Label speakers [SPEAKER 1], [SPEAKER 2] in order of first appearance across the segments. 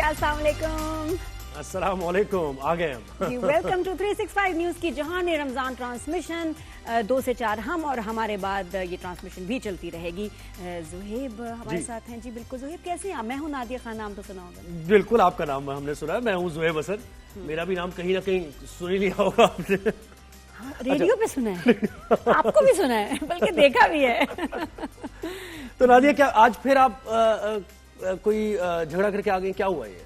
[SPEAKER 1] अस्सलाम वालेकुम।
[SPEAKER 2] अस्सलाम वालेकुम, आ गए हम
[SPEAKER 1] जी, वेलकम टू 365 न्यूज़ की जहान रमज़ान ट्रांसमिशन 2 से 4 हम और हमारे बाद ये ट्रांसमिशन भी चलती रहेगी। ज़ुहैब हमारे साथ हैं। जी बिल्कुल ज़ुहैब, कैसे हैं आप? मैं हूँ नादिया खान, नाम तो सुना होगा।
[SPEAKER 2] बिल्कुल, आपका नाम हमने सुना है। मैं हूँ ज़ुहैब हसन। मेरा भी नाम कहीं ना कहीं सुन ही लिया होगा आपने।
[SPEAKER 1] हाँ, रेडियो पे सुना है, आपको भी सुना है, बल्कि देखा भी है।
[SPEAKER 2] तो नादिया, क्या आज फिर आप कोई झगड़ा करके आ गई? क्या हुआ ये?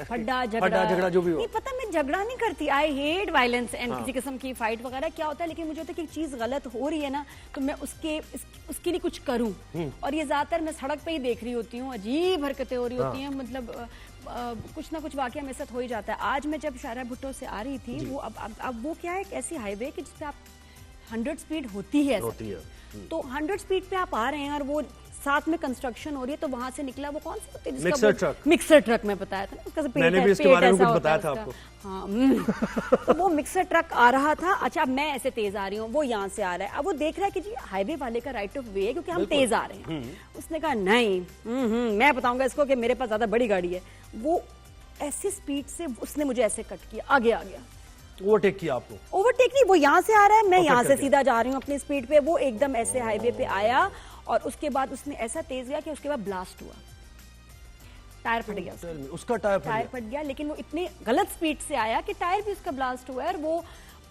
[SPEAKER 1] हड्डा झगड़ा
[SPEAKER 2] जो भी हो।
[SPEAKER 1] नहीं पता, मैं झगड़ा नहीं करती। आई हेट वायलेंस एंड किसी किस्म की फाइट वगैरह क्या होता है, लेकिन मुझे होता है कि एक चीज गलत हो रही है ना, तो मैं उसके लिए कुछ करूं। और ये ज्यादातर मैं सड़क पे ही देख रही होती हूँ, अजीब हरकतें हो रही होती हैं। मतलब कुछ ना कुछ वाकया मेरे साथ हो ही जाता है। आज मैं जब शाहरा भुट्टो से आ रही थी, वो अब वो क्या है, एक ऐसी हाईवे कि जिसपे आप 100 स्पीड होती है। तो 100 स्पीड पे आप आ रहे हैं और वो साथ में कंस्ट्रक्शन हो रही है, तो वहां से निकला वो कौन सी होती है, मिक्सर ट्रक मैं बताया था ना, उसका
[SPEAKER 2] मैंने भी इसके बारे में कुछ बताया था आपको।
[SPEAKER 1] हाँ, तो वो मिक्सर ट्रक आ रहा था। अच्छा, अब मैं ऐसे तेज आ रही हूँ, वो यहाँ से आ रहा है। अब वो देख रहा है कि जी हाईवे वाले का राइट ऑफ वे है, क्योंकि हम तेज आ रहे हैं। उसने कहा नहीं, मैं बताऊंगा इसको कि मेरे पास ज्यादा बड़ी गाड़ी है। वो ऐसी स्पीड से उसने मुझे ऐसे कट किया, आगे आ गया।
[SPEAKER 2] ओवरटेक किया आपको?
[SPEAKER 1] ओवरटेक नहीं, वो यहाँ से आ रहा है, मैं यहाँ से सीधा जा रही हूँ अपनी स्पीड पे। वो एकदम ऐसे हाईवे पे आया और उसके बाद उसने ऐसा तेज गया कि उसके बाद ब्लास्ट हुआ, टायर फट गया
[SPEAKER 2] उसका टायर
[SPEAKER 1] फट गया। लेकिन वो इतनी गलत स्पीड से आया कि टायर भी उसका ब्लास्ट हुआ है। और वो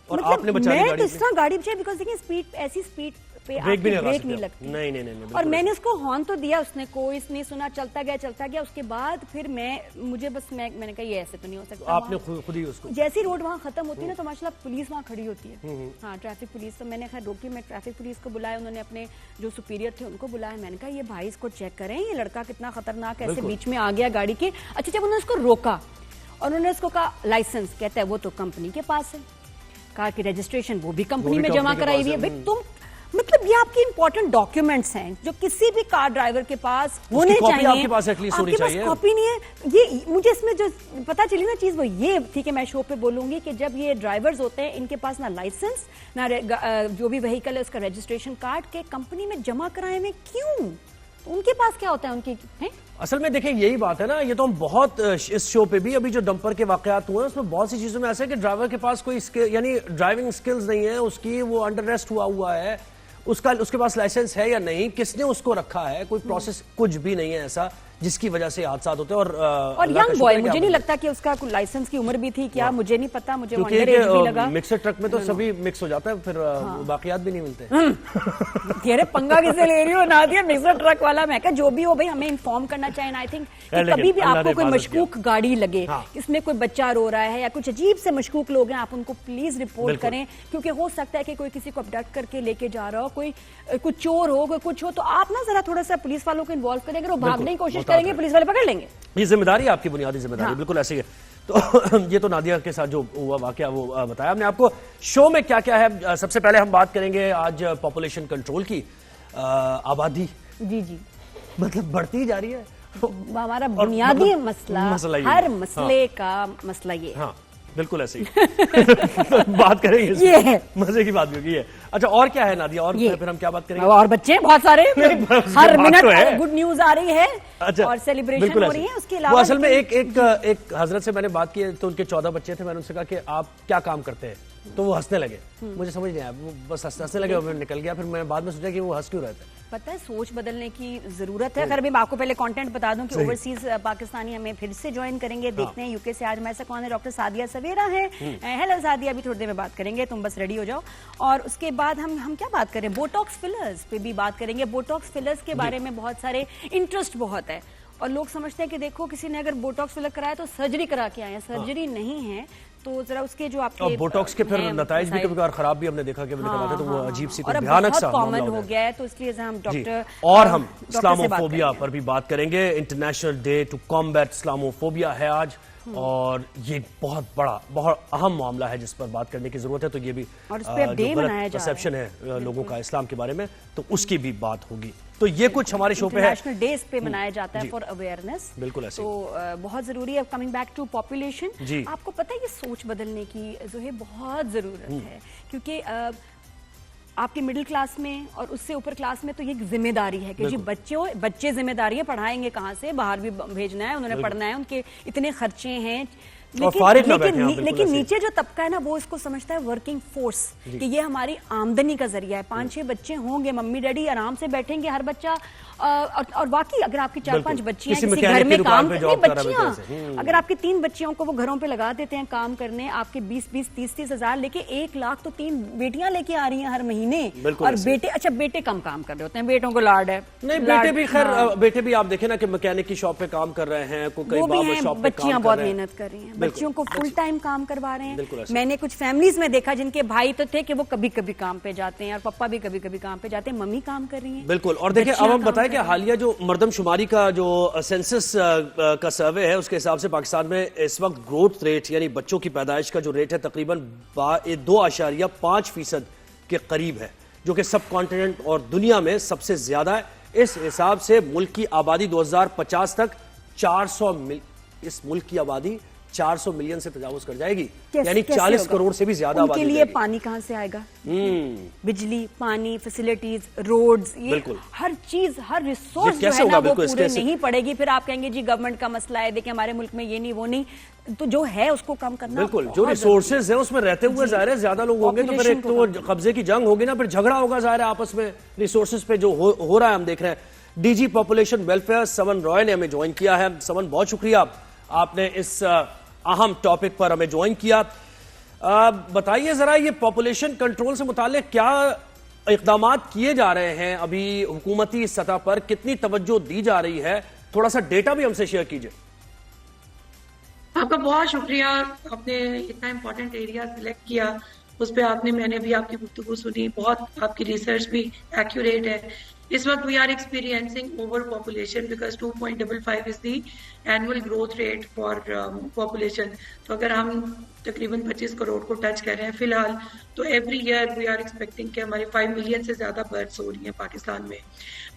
[SPEAKER 2] और
[SPEAKER 1] मतलब
[SPEAKER 2] आपने बचा ली गाड़ी?
[SPEAKER 1] मैं तो इस तरह गाड़ी बचाई, बिकॉज देखिए स्पीड, ऐसी स्पीड पे
[SPEAKER 2] ब्रेक
[SPEAKER 1] नहीं लगती।
[SPEAKER 2] नहीं।
[SPEAKER 1] और मैंने उसको हॉर्न तो दिया, उसने कोई नहीं सुना, चलता गया। उसके बाद फिर मैंने कहा ये ऐसे तो नहीं हो सकता।
[SPEAKER 2] आपने खुद ही उसको,
[SPEAKER 1] जैसी रोड वहाँ खत्म होती है ना, तो माशाल्लाह पुलिस वहाँ खड़ी होती है। हाँ, ट्रैफिक पुलिस। तो मैंने खैर रोकी, मैं ट्रैफिक पुलिस को बुलाया, उन्होंने अपने जो सुपीरियर थे उनको बुलाया। मैंने कहा ये भाई इसको चेक करें, ये लड़का कितना खतरनाक है, ऐसे बीच में आ गया गाड़ी के। अच्छा, जब उन्होंने उसको रोका और उन्होंने उसको कहा लाइसेंस, कहता है वो तो कंपनी के पास है। कार की रजिस्ट्रेशन वो भी कंपनी में जमा कराई हुई है। भाई तुम, मतलब ये आपके इंपॉर्टेंट डॉक्यूमेंट्स हैं जो किसी भी कार ड्राइवर के पास होने चाहिए।
[SPEAKER 2] आपके पास एटलीस्ट होनी चाहिए।
[SPEAKER 1] कॉपी नहीं है। ये मुझे इसमें जो पता चली ना चीज, वो ये थी कि मैं शो पे बोलूंगी कि जब ये ड्राइवर्स होते हैं, इनके पास ना लाइसेंस, ना जो भी व्हीकल है उसका रजिस्ट्रेशन कार्ड के कंपनी में जमा कराए में, क्यों? तो उनके पास क्या होता है उनकी है?
[SPEAKER 2] असल में देखिए यही बात है ना, ये तो हम बहुत इस शो पे भी अभी जो डंपर के वाकयात हुए हैं उसमें बहुत सी चीजों में ऐसा है कि ड्राइवर के पास कोई यानी ड्राइविंग स्किल्स नहीं है उसकी, वो अंडर रेस्ट हुआ है, उसके पास लाइसेंस है या नहीं, किसने उसको रखा है, कोई प्रोसेस कुछ भी नहीं है ऐसा जिसकी वजह से हादसा होते हैं। और
[SPEAKER 1] यंग बॉय, मुझे नहीं लगता कि उसका कोई लाइसेंस की उम्र भी थी क्या, मुझे नहीं पता, मुझे अंडर एज भी लगा।
[SPEAKER 2] मिक्सर ट्रक में तो सभी मिक्स हो जाता है, फिर बाकियात भी नहीं मिलते।
[SPEAKER 1] अरे पंगा किसे ले रही हो नादिया, मिक्सर ट्रक वाला। मैं कहा जो भी हो भाई, हमें इन्फॉर्म करना चाहिए। आई थिंक कभी भी आपको कोई मशकूक गाड़ी लगे, इसमें कोई बच्चा रो रहा है या कुछ अजीब से मशकूक लोग हैं, आप उनको प्लीज रिपोर्ट करें, क्योंकि हो सकता है कि कोई किसी को अबडक्ट करके लेके जा रहा हो, कोई कुछ चोर हो, कोई कुछ हो। तो आप ना जरा थोड़ा सा पुलिस वालों को इन्वॉल्व करें, अगर वो भागने की कोशिश करेंगे पुलिस वाले पकड़ लेंगे।
[SPEAKER 2] ये जिम्मेदारी आपकी, बुनियादी जिम्मेदारी। बिल्कुल ऐसी है। तो ये तो नादिया के साथ जो हुआ वाकया वो बताया हमने आपको। शो में क्या क्या है, सबसे पहले हम बात करेंगे आज पॉपुलेशन कंट्रोल की। आबादी जी मतलब बढ़ती जा रही है,
[SPEAKER 1] हमारा बुनियादी मसला हर मसले का मसला ये।
[SPEAKER 2] हाँ बिल्कुल ऐसे ही बात करेंगे, ये है मजे की बात भी होगी। अच्छा, और क्या है नादिया, और फिर हम क्या बात करेंगे?
[SPEAKER 1] और बच्चे बहुत सारे, हर मिनट गुड न्यूज आ रही है। अच्छा, और सेलिब्रेशन हो रही है। उसके अलावा
[SPEAKER 2] असल में एक हजरत से मैंने बात की, तो उनके 14 बच्चे थे। मैंने उनसे कहा कि आप क्या काम करते हैं, तो वो हंसने लगे। मुझे समझ नहीं आया, वो बस हंसने लगे और निकल गया। फिर मैं बाद में सोचा कि वो हंस क्यों रहे थे।
[SPEAKER 1] पता है, सोच बदलने की जरूरत है। अगर मैं आपको पहले कंटेंट बता दूं कि ओवरसीज पाकिस्तानी हमें फिर से ज्वाइन करेंगे, देखते हैं यूके से आज हमारे साथ कौन है। डॉक्टर सादिया सवेरा है। हेलो सादिया, अभी थोड़ी देर में बात करेंगे, तुम बस रेडी हो जाओ। और उसके बाद हम क्या बात करें, बोटॉक्स फिलर्स पे भी बात करेंगे। बोटॉक्स फिलर्स के बारे में बहुत सारे इंटरेस्ट बहुत है, और लोग समझते हैं कि देखो किसी ने अगर बोटॉक्स फिलर कराया तो सर्जरी करा के आए हैं। सर्जरी नहीं है, तो जरा उसके जो आपके
[SPEAKER 2] बोटॉक्स के फिर नताइज भी कभी खराब भी हमने देखा कि तो वो अजीब सी भयानक सा
[SPEAKER 1] कॉमन हो गया है। तो इसलिए हम डॉक्टर
[SPEAKER 2] और हम इस्लामोफोबिया पर भी बात करेंगे। International day to combat Islamophobia है आज, और ये बहुत बड़ा बहुत अहम मामला है जिस पर बात करने की जरूरत है। तो ये भी परसेप्शन है लोगों का इस्लाम के बारे में, तो उसकी भी बात होगी। तो ये कुछ हमारे शो पे है,
[SPEAKER 1] नेशनल डेज पे मनाया जाता है फॉर अवेयरनेस।
[SPEAKER 2] बिल्कुल ऐसे।
[SPEAKER 1] तो बहुत जरूरी है। कमिंग बैक टू पॉपुलेशन, आपको पता है ये सोच बदलने की जो है बहुत जरूरत है, क्योंकि آپ کے مڈل کلاس میں اور اس سے اوپر کلاس میں تو یہ ذمہ داری ہے کہ جی بچے ذمہ داری ہے, پڑھائیں گے کہاں سے, باہر بھی بھیجنا ہے, انہوں نے پڑھنا ہے, ان کے اتنے خرچے ہیں. لیکن نیچے جو طبقہ ہے نا وہ اس کو سمجھتا ہے ورکنگ فورس, کہ یہ ہماری آمدنی کا ذریعہ ہے. 5-6 بچے ہوں گے, ممی ڈیڈی آرام سے بیٹھیں گے, ہر بچہ اور واقعی اگر آپ کی 4-5 بچیاں کسی گھر میں کام بچیاں اگر آپ کی 3 بچیوں کو وہ گھروں پہ لگا دیتے ہیں کام کرنے, آپ کے 20-30 ہزار لے کے 1 لاکھ تو 3 بیٹیاں لے کے آ رہی ہیں ہر مہینے. اور بیٹے, اچھا بیٹے کم کام کر رہے ہوتے ہیں, بیٹوں کو لاڈ ہے.
[SPEAKER 2] نہیں بیٹے بھی خیر, بیٹے بھی آپ دیکھیں نا کہ میکینک کی شاپ پہ کام کر رہے ہیں,
[SPEAKER 1] وہ بھی ہیں, بچیاں بہت محنت کر رہی ہیں, بچیوں کو فل ٹائم کام کروا رہے ہیں. میں نے کچھ فیملیز میں دیکھا جن کے بھائی تو تھے کہ وہ کبھی کبھی کام پہ جاتے ہیں, اور پپا بھی کبھی کبھی کام پہ جاتے ہیں, ممی کام کر رہی ہیں.
[SPEAKER 2] بالکل. اور دیکھیں اب ہم بتائیں کہ حالیہ جو مردم شماری کا جو سینسس کا سروے ہے, اس کے حساب سے پاکستان میں اس وقت گروتھ ریٹ یعنی بچوں کی پیدائش کا جو ریٹ ہے تقریباً 2.5% کے قریب ہے, جو کہ سب کانٹیننٹ اور دنیا میں سب سے زیادہ ہے. اس حساب سے ملک کی آبادی 2050 تک 400 اس ملک کی آبادی 400 ملین سے تجاوز کر جائے گی, یعنی 40 کروڑ سے بھی زیادہ آبادی.
[SPEAKER 1] ان کے لیے پانی کہاں سے آئے گا؟ بجلی, پانی, فیسیلیٹیز, روڈز, یہ ہر چیز, ہر ریسورس جو ہے نا وہ پورے نہیں پڑے گی. پھر آپ کہیں گے جی گورنمنٹ کا مسئلہ ہے, دیکھیں ہمارے ملک میں یہ نہیں وہ نہیں, تو جو ہے اس کو کم کرنا.
[SPEAKER 2] بالکل, جو ریسورسز ہیں اس میں رہتے ہوئے ظاہر ہے زیادہ لوگ ہوں گے تو پھر ایک تو قبضے کی جنگ ہوگی نا, پھر جھگڑا ہوگا ظاہر ہے آپس میں ریسورسز پہ جو ہو رہا ہے. ہم دیکھ رہے ہیں ڈی جی پاپولیشن ویلفیئر سمن رائے نے ہمیں جوائن کیا ہے. سمن بہت شکریہ, آپ نے اس اہم ٹاپک پر ہمیں جوائن کیا. بتائیے ذرا یہ پاپولیشن کنٹرول سے متعلق کیا اقدامات کیے جا رہے ہیں ابھی حکومتی سطح پر, کتنی توجہ دی جا رہی ہے, تھوڑا سا ڈیٹا بھی ہم سے شیئر کیجئے.
[SPEAKER 3] آپ کا بہت شکریہ, آپ نے اتنا امپورٹنٹ ایریا سلیکٹ کیا, اس پہ میں نے بھی آپ کی گفتگو سنی, بہت آپ کی ریسرچ بھی ایکوریٹ ہے. اس وقت we are experiencing over population because 2.55 is the annual growth rate for population. تو اگر ہم تقریباً 25 کروڑ کو ٹچ کر رہے ہیں فی الحال, تو every year we are expecting کہ ہمارے 5 ملین سے زیادہ برتھس ہو رہی ہیں پاکستان میں.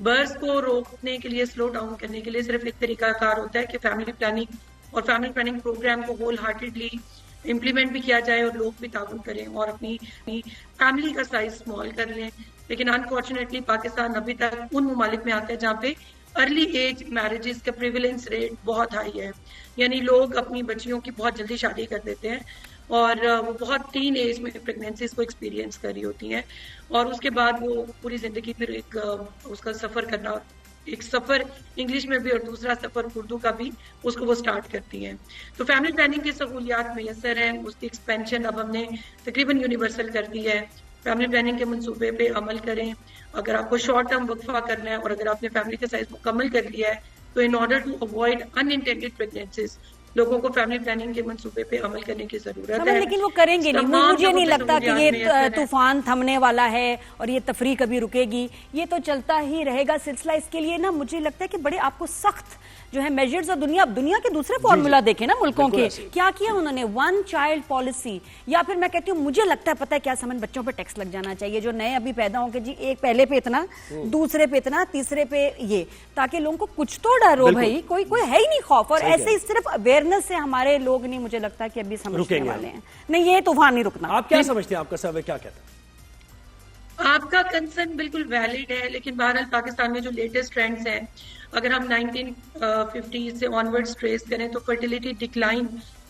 [SPEAKER 3] برتھس کو روکنے کے لیے, سلو ڈاؤن کرنے کے لیے صرف ایک طریقہ کار ہوتا ہے کہ فیملی پلاننگ اور فیملی پلاننگ پروگرام کو ہول ہارٹیڈلی امپلیمنٹ بھی کیا جائے اور لوگ بھی تعاون کریں اور اپنی فیملی کا سائز اسمال کر لیں. لیکن انفارچونیٹلی پاکستان ابھی تک ان ممالک میں آتا ہے جہاں پہ ارلی ایج میرجز کا پریویلنس ریٹ بہت ہائی ہے, یعنی لوگ اپنی بچیوں کی بہت جلدی شادی کر دیتے ہیں اور وہ بہت تین ایج میں پریگنینسیز کو ایکسپیرینس کر رہی ہوتی ہیں, اور اس کے بعد وہ پوری زندگی پھر ایک اس کا سفر کرنا, ایک سفر انگلش میں بھی اور دوسرا سفر اردو کا بھی, اس کو وہ سٹارٹ کرتی ہیں. تو فیملی پلاننگ کی سہولیات میسر ہیں, اس کی ایکسپینشن اب ہم نے تقریباً یونیورسل کر دی ہے. فیملی پلاننگ کے منصوبے پہ عمل کریں. اگر آپ کو شارٹ ٹرم وقفہ کرنا ہے اور اگر آپ نے فیملی کا سائز مکمل کر لیا ہے تو in order to avoid in intended پریگنینسیز لوگوں کو فیملی پلاننگ کے منصوبے پہ عمل کرنے کی ضرورت ہے.
[SPEAKER 1] لیکن وہ کریں گے نہیں, مجھے نہیں لگتا کہ یہ طوفان تھمنے والا ہے اور یہ تفریح کبھی رکے گی, یہ تو چلتا ہی رہے گا سلسلہ. اس کے لیے نا مجھے لگتا ہے کہ بڑے آپ کو سخت جو ہے میجرز, اور دنیا کے دوسرے فارمولا دیکھیں نا ملکوں کے, کیا کیا انہوں نے, 1 چائلڈ پالیسی, یا پھر میں کہتی ہوں مجھے لگتا ہے پتہ ہے کیا سمجھ, بچوں پہ ٹیکس لگ جانا چاہیے جو نئے ابھی پیدا ہوں کہ جی ایک پہلے پہ اتنا, دوسرے پہ اتنا, تیسرے پہ یہ, تاکہ لوگوں کو کچھ تو ڈر ہو بھائی, کوئی ہے ہی نہیں خوف. اور ایسے ہی صرف اویئرنس سے ہمارے لوگ نہیں مجھے لگتا کہ ابھی سمجھنے والے ہیں. نہیں, یہ طوفان نہیں رکنا.
[SPEAKER 2] آپ کیا سمجھتے ہیں, آپ کا سروے کیا کہتا ہے؟
[SPEAKER 3] آپ کا کنسرن بالکل ویلڈ ہے, لیکن بہرحال پاکستان میں جو لیٹسٹ ٹرینڈز ہیں, اگر ہم 1950 سے آنورڈز ٹریس کریں تو فرٹیلیٹی ڈکلائن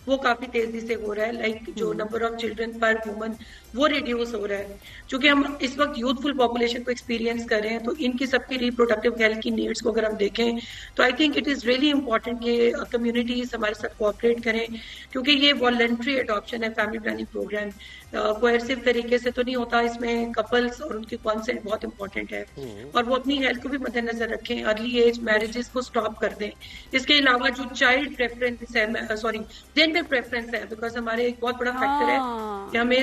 [SPEAKER 3] وہ کافی تیزی سے ہو رہا ہے. لائک جو نمبر آف چلڈرن پر وومن وہ ریڈیوس ہو رہا ہے. چونکہ ہم اس وقت یوتھفل پاپولیشن کو ایکسپیرینس کر رہے ہیں, تو ان کی سب کی ریپروڈکٹیو ہیلتھ کی نیڈس کو اگر ہم دیکھیں تو I think it is really important کہ کمیونٹیز ہمارے ساتھ کوآپریٹ کریں, کیونکہ یہ والنٹری اڈاپشن ہے فیملی پلاننگ پروگرام, کوئرسو طریقے سے تو نہیں ہوتا. اس میں کپلز اور ان کی کانسنٹ بہت امپورٹنٹ ہے, اور وہ اپنی ہیلتھ کو بھی مد نظر رکھیں, ارلی ایج میرجز کو سٹاپ کر دیں. اس کے علاوہ جو چائلڈ پریفرنس ہے, جینڈر پریفرنس ہے, بیکاز ہمارے ایک بہت بڑا فیکٹر ہے کہ ہمیں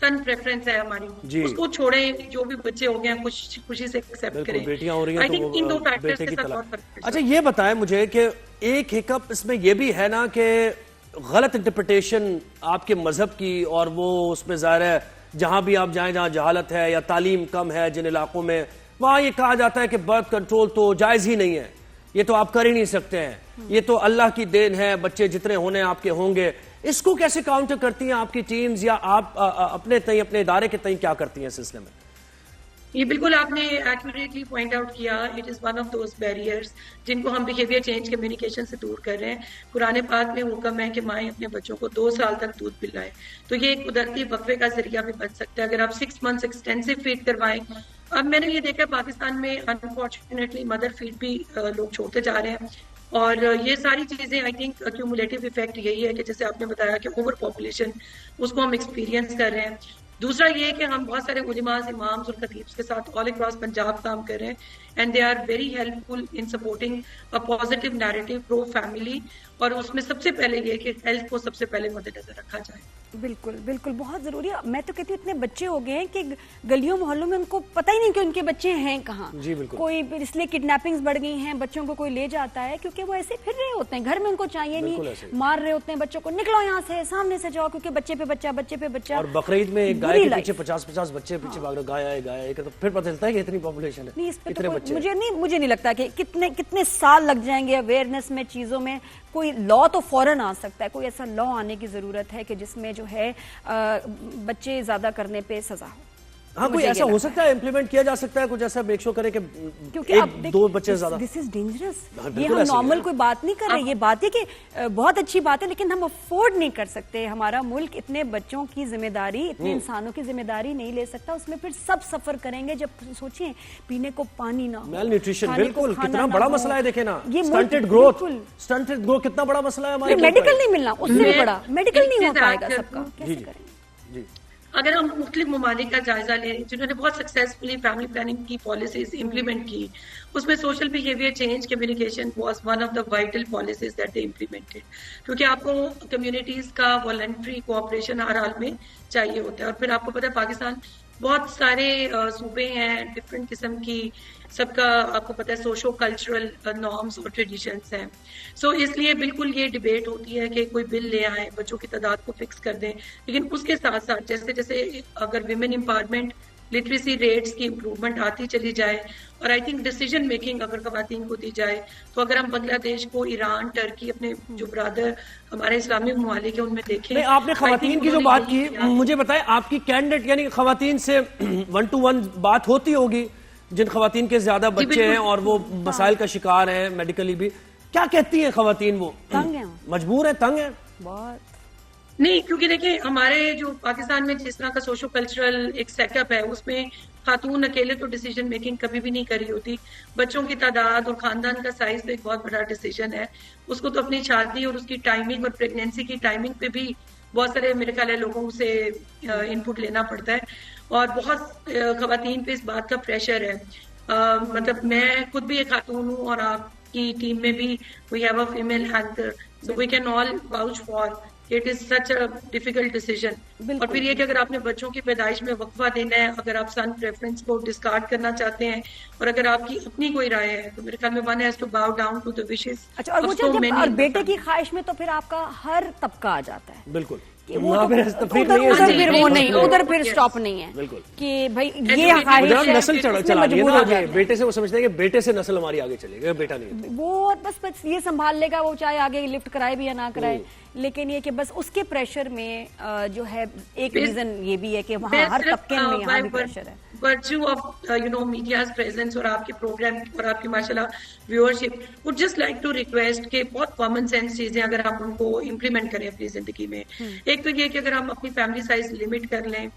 [SPEAKER 3] سن پریفرنس ہے ہماری, اس کو چھوڑیں, جو بھی بچے ہو گئے ہیں خوشی سے ایکسپٹ کریں.
[SPEAKER 2] بیٹیاں ہو رہی ہیں
[SPEAKER 3] تو ان دو فیکٹرز کے ساتھ بہت فرق ہے.
[SPEAKER 2] اچھا یہ بتائیں مجھے کہ ایک ہکپ اس میں یہ بھی ہے نا کہ غلط انٹرپریٹیشن آپ کے مذہب کی, اور وہ اس میں ظاہر ہے جہاں بھی آپ جائیں جہاں جہالت ہے یا تعلیم کم ہے جن علاقوں میں, وہاں یہ کہا جاتا ہے کہ برتھ کنٹرول تو جائز ہی نہیں ہے, یہ تو آپ کر ہی نہیں سکتے ہیں, یہ تو اللہ کی دین ہے, بچے جتنے ہونے آپ کے ہوں گے. اس کو کیسے کاؤنٹر کرتی ہیں آپ کی ٹیمز یا آپ اپنے ادارے کے تئیں کیا کرتی ہیں اس سلسلے میں؟
[SPEAKER 3] یہ بالکل آپ نے ایکوریٹلی پوائنٹ آؤٹ کیا. It is one of those barriers جن کو ہم بیہیویئر چینج کمیونیکیشن سے دور کر رہے ہیں. قرآن پاک میں حکم ہے کہ مائیں اپنے بچوں کو 2 سال تک دودھ پلائیں, تو یہ ایک قدرتی وقفے کا ذریعہ بھی بن سکتا ہے اگر آپ 6 months ایکسٹینسو فیڈ کروائیں. اب میں نے یہ دیکھا پاکستان میں انفارچونیٹلی مدر فیڈ بھی لوگ چھوڑتے جا رہے ہیں, اور یہ ساری چیزیں آئی تھنک کیومولیٹو افیکٹ یہی ہے کہ جیسے آپ نے بتایا کہ اوور پاپولیشن اس کو ہم ایکسپیرینس کر رہے ہیں. دوسرا یہ کہ ہم بہت سارے علماء, امامز اور خطیبs کے ساتھ آل اکراس پنجاب کام کر رہے ہیں, and they are very helpful in supporting a positive narrative pro family, اور اس میں سب سے پہلے یہ کہ ہیلتھ کو سب سے پہلے مد نظر رکھا جائے.
[SPEAKER 1] بالکل بالکل بہت ضروری ہے. میں تو کہتی ہوں اتنے بچے ہو گئے ہیں کہ گلیوں محلوں میں ان کو پتہ ہی نہیں کہ ان کے بچے ہیں کہاں.
[SPEAKER 2] جی بالکل.
[SPEAKER 1] کوئی اس لیے کڈنیپنگز بڑھ گئی ہیں, بچوں کو کوئی لے جاتا ہے کیونکہ وہ ایسے پھر رہے ہوتے ہیں گھر میں, ان کو چاہیے نہیں, مار رہے ہوتے ہیں بچوں کو, نکلو یہاں سے, سامنے سے جاؤ, کیونکہ بچے پہ بچہ. اور
[SPEAKER 2] بقرعید میں ایک گائے کے پیچھے 50 بچے پیچھے بھاگ رہے, گائے تو پھر پتہ چلتا ہے کہ اتنی پاپولیشن ہے.
[SPEAKER 1] نہیں, اس پہ تو مجھے نہیں لگتا کہ کتنے سال لگ جائیں گے اویئرنیس میں, چیزوں میں. کوئی لا تو فوراً آ سکتا ہے, کوئی ایسا لا آنے کی ضرورت ہے کہ جس میں جو ہے بچے زیادہ کرنے پہ سزا ہو.
[SPEAKER 2] ہاں کوئی ایسا ہو سکتا ہے, امپلیمنٹ کیا جا سکتا ہے, کچھ ایسا میک شور کرے کہ ایک 2 بچے زیادہ.
[SPEAKER 1] دس از ڈینجرس. یہ ہم نارمل کوئی بات نہیں کر رہے, یہ بات ہے کہ بہت اچھی بات ہے لیکن ہم افورڈ نہیں کر سکتے. ہمارا ملک اتنے بچوں کی ذمہ داری, اتنے انسانوں کی ذمہ داری نہیں لے سکتا. اس میں پھر سب سفر کریں گے. جب سوچیں پینے کو پانی نہ ہو,
[SPEAKER 2] میل نیوٹریشن, بالکل کتنا بڑا مسئلہ ہے. دیکھیں نا, سٹنٹڈ گروتھ کتنا بڑا مسئلہ ہے ہمارے.
[SPEAKER 1] میڈیکل نہیں ملنا, اس سے بھی بڑا میڈیکل نہیں ہو پائے گا سب کا. کیسے کریں؟
[SPEAKER 2] جی
[SPEAKER 3] اگر ہم مختلف ممالک کا جائزہ لیں جنہوں نے بہت سکسیسفلی فیملی پلاننگ کی پالیسیز امپلیمنٹ کی, اس میں social behaviour change communication was one of the vital policies that they implemented, کیونکہ آپ کو کمیونٹیز کا والنٹری کوآپریشن ہر حال میں چاہیے ہوتا ہے. اور پھر آپ کو پتہ ہے پاکستان بہت سارے صوبے ہیں ڈفرینٹ قسم کی, سب کا آپ کو پتہ ہے سوشو کلچرل نارمز اور ٹریڈیشنس ہیں. سو اس لیے بالکل یہ ڈبیٹ ہوتی ہے کہ کوئی بل لے آئیں, بچوں کی تعداد کو فکس کر دیں, لیکن اس کے ساتھ ساتھ جیسے جیسے اگر ویمن امپاورمنٹ, لٹریسی ریٹس کی امپرومنٹ آتی چلی جائے, اور آئی تھنک ڈیسیجن میکنگ اگر خواتین کو دی جائے, تو اگر ہم بنگلہ دیش کو, ایران, ٹرکی, اپنے جو برادر ہمارے اسلامی ممالک ہیں ان میں دیکھیں.
[SPEAKER 2] آپ نے خواتین کی جو بات کی, مجھے بتائیں آپ کی کینڈیڈیٹ یعنی خواتین سے 1 to 1 بات ہوتی ہوگی, جن خواتین کے زیادہ بچے ہیں اور وہ مسائل کا شکار ہیں میڈیکلی بھی, کیا کہتی ہیں خواتین؟ وہ
[SPEAKER 1] تنگ ہیں,
[SPEAKER 2] مجبور ہیں, تنگ ہیں
[SPEAKER 1] بہت.
[SPEAKER 3] نہیں, کیونکہ دیکھیں ہمارے جو پاکستان میں جس طرح کا سوشو کلچرل ایک سیٹ اپ ہے, اس میں خاتون اکیلے تو ڈیسیجن میکنگ کبھی بھی نہیں کری ہوتی. بچوں کی تعداد اور خاندان کا سائز تو ایک بہت بڑا ڈیسیجن ہے. اس کو تو اپنی شادی اور اس کی ٹائمنگ اور پریگنینسی کی ٹائمنگ پہ بھی بہت سارے میرے خیال ہے لوگوں سے ان پٹ لینا پڑتا ہے, اور بہت خواتین پہ اس بات کا پریشر ہے. مطلب میں خود بھی ایک خاتون ہوں, اور آپ کی ٹیم میں بھی we have a female anchor, so we can all vouch for it is such a difficult decision. اور پھر یہ کہ اگر آپ نے بچوں کی پیدائش میں وقفہ دینا ہے, اگر آپ سن پریفرنس کو ڈسکارڈ کرنا چاہتے ہیں, اور اگر آپ کی اپنی کوئی رائے ہے, تو میرے خیال میں one has to bow down to the wishes.
[SPEAKER 1] اچھا, اور بیٹے کی خواہش میں تو پھر آپ کا ہر طبقہ آ جاتا ہے.
[SPEAKER 2] بالکل,
[SPEAKER 1] ادھر پھر سٹاپ نہیں ہے کہ بھائی یہ خواہش
[SPEAKER 2] نسل چلا رہی ہے, بیٹے سے وہ سمجھتے ہیں کہ بیٹے سے نسل ہماری آگے چلے گی, بیٹا نہیں,
[SPEAKER 1] وہ بس یہ سنبھال لے گا, وہ چاہے آگے لفٹ کرائے بھی یا نہ کرائے. لیکن یہ کہ بس اس کے پریشر میں جو ہے ایک ریزن یہ بھی ہے کہ وہاں ہر طبقے میں یہاں بھی پریشر ہے.
[SPEAKER 3] virtue of میڈیاز presence اور آپ کے پروگرام اور آپ کی ماشاءاللہ viewership, would just like to request کہ بہت کامن سینس چیزیں اگر ہم ان کو امپلیمنٹ کریں اپنی زندگی میں. ایک تو یہ کہ اگر ہم اپنی فیملی سائز لمٹ کر لیں,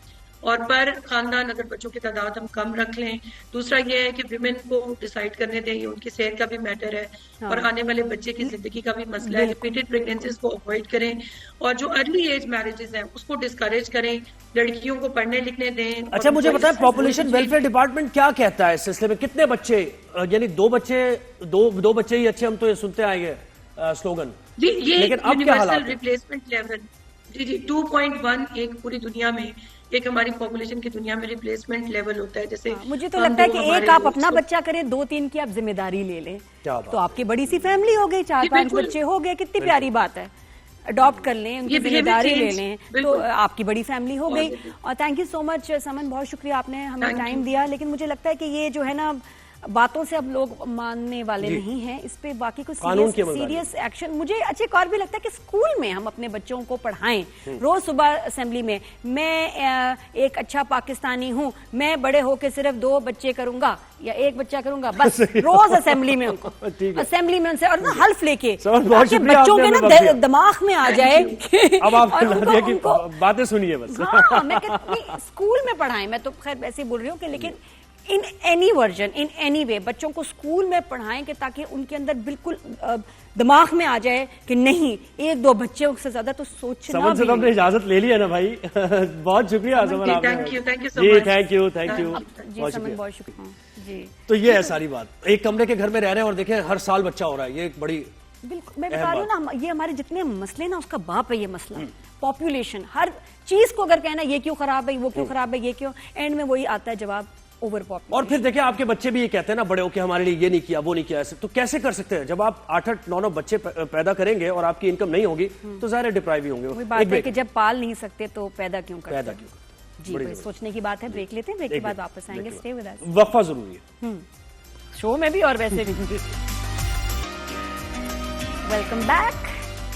[SPEAKER 3] اور پر خاندان اگر بچوں کی تعداد ہم کم رکھ لیں. دوسرا یہ ہے کہ ویمن کو ڈیسائیڈ کرنے دیں, یہ ان کی صحت کا بھی میٹر ہے, اور آنے والے بچے کی زندگی کا بھی مسئلہ ہے. ریپیٹڈ پریگننسیز کو اوائڈ کریں, اور جو ارلی ایج میرجز ہیں اس کو ڈسکریج کریں, لڑکیوں کو پڑھنے لکھنے دیں.
[SPEAKER 2] اچھا مجھے بتائیں پاپولیشن ویلفیئر ڈپارٹمنٹ کیا کہتا ہے اس سلسلے میں؟ کتنے بچے, یعنی 2 بچے ہی اچھے, ہم تو یہ سنتے آئے گے سلوگن, لیکن اب کیا حالات ہے؟
[SPEAKER 3] ریپلیسمنٹ لیول جی 2.1 ایک پوری دنیا میں, ایک ہماری پاپولیشن کی دنیا میں ریپلیسمنٹ لیول ہوتا ہے. جیسے
[SPEAKER 1] مجھے تو لگتا ہے کہ ایک آپ اپنا بچہ کریں, 2-3 کی آپ ذمہ داری لے لیں, تو آپ کی بڑی سی فیملی ہو گئی, 4-5 بچے ہو گئے, کتنی پیاری بات ہے. اڈاپٹ کر لیں, ان کی ذمہ داری لے لیں, تو آپ کی بڑی فیملی ہو گئی. اور تھینک یو سو مچ سمن, بہت شکریہ آپ نے ہمیں ٹائم دیا. لیکن مجھے لگتا ہے کہ یہ جو ہے نا बातों से अब लोग मानने वाले नहीं हैं, इस पे बाकी कुछ सीरियस एक्शन मुझे अच्छे और भी लगता है कि स्कूल में हम अपने बच्चों को पढ़ाएं। रोज सुबह असेंबली में मैं एक अच्छा पाकिस्तानी हूँ, मैं बड़े होकर सिर्फ 2 बच्चे करूंगा या 1 बच्चा करूंगा, बस रोज असेंबली में उनको असेंबली में उनसे और ना हल्फ लेके बच्चों के ना दिमाग में आ जाए।
[SPEAKER 2] अब आप की बातें सुनिए बस।
[SPEAKER 1] हाँ, मैं स्कूल में पढ़ाएं, मैं तो खैर ऐसे बोल रही हूँ कि लेकिन in any version in any way बच्चों को स्कूल में पढ़ाएं कि ताकि उनके अंदर बिल्कुल दिमाग में आ जाए कि नहीं 1-2 बच्चों से ज्यादा तो सोचना भी।
[SPEAKER 2] समन से तो हमने इजाजत ले लिया ना भाई। बहुत शुक्रिया समन आपका।
[SPEAKER 3] थैंक यू
[SPEAKER 2] जी, थैंक यू
[SPEAKER 1] जी समन, बहुत शुक्रिया जी।
[SPEAKER 2] तो ये है सारी बात, एक कमरे के घर में रह रहे हैं और देखें हर साल बच्चा हो रहा है, ये एक बड़ी
[SPEAKER 1] बिल्कुल मैं बता रही हूँ ना, ये हमारे जितने मसले ना उसका बाप है ये मसला। पॉपुलेशन हर चीज को अगर कहना ये क्यों खराब है, वो क्यों खराब है, ये क्यों, एंड में वही आता है जवाब ओवर पॉपुलेशन।
[SPEAKER 2] और फिर देखिए आपके बच्चे भी ये कहते हैं ना बड़े हो के हमारे लिए ये नहीं किया वो नहीं किया, ऐसे तो कैसे कर सकते हैं? जब आप 8-9 बच्चे पैदा करेंगे और आपकी इनकम नहीं होगी तो ज़ाहिर डिप्राइव ही होंगे।
[SPEAKER 1] वही बात है कि जब पाल नहीं सकते तो पैदा क्यों करते?
[SPEAKER 2] पैदा क्यों?
[SPEAKER 1] जी भाई सोचने की बात है। ब्रेक लेते हैं, ब्रेक के बाद वापस आएंगे। Stay with us.
[SPEAKER 2] वक्फा जरूरी है
[SPEAKER 1] शो में भी और वैसे भी। वेलकम बैक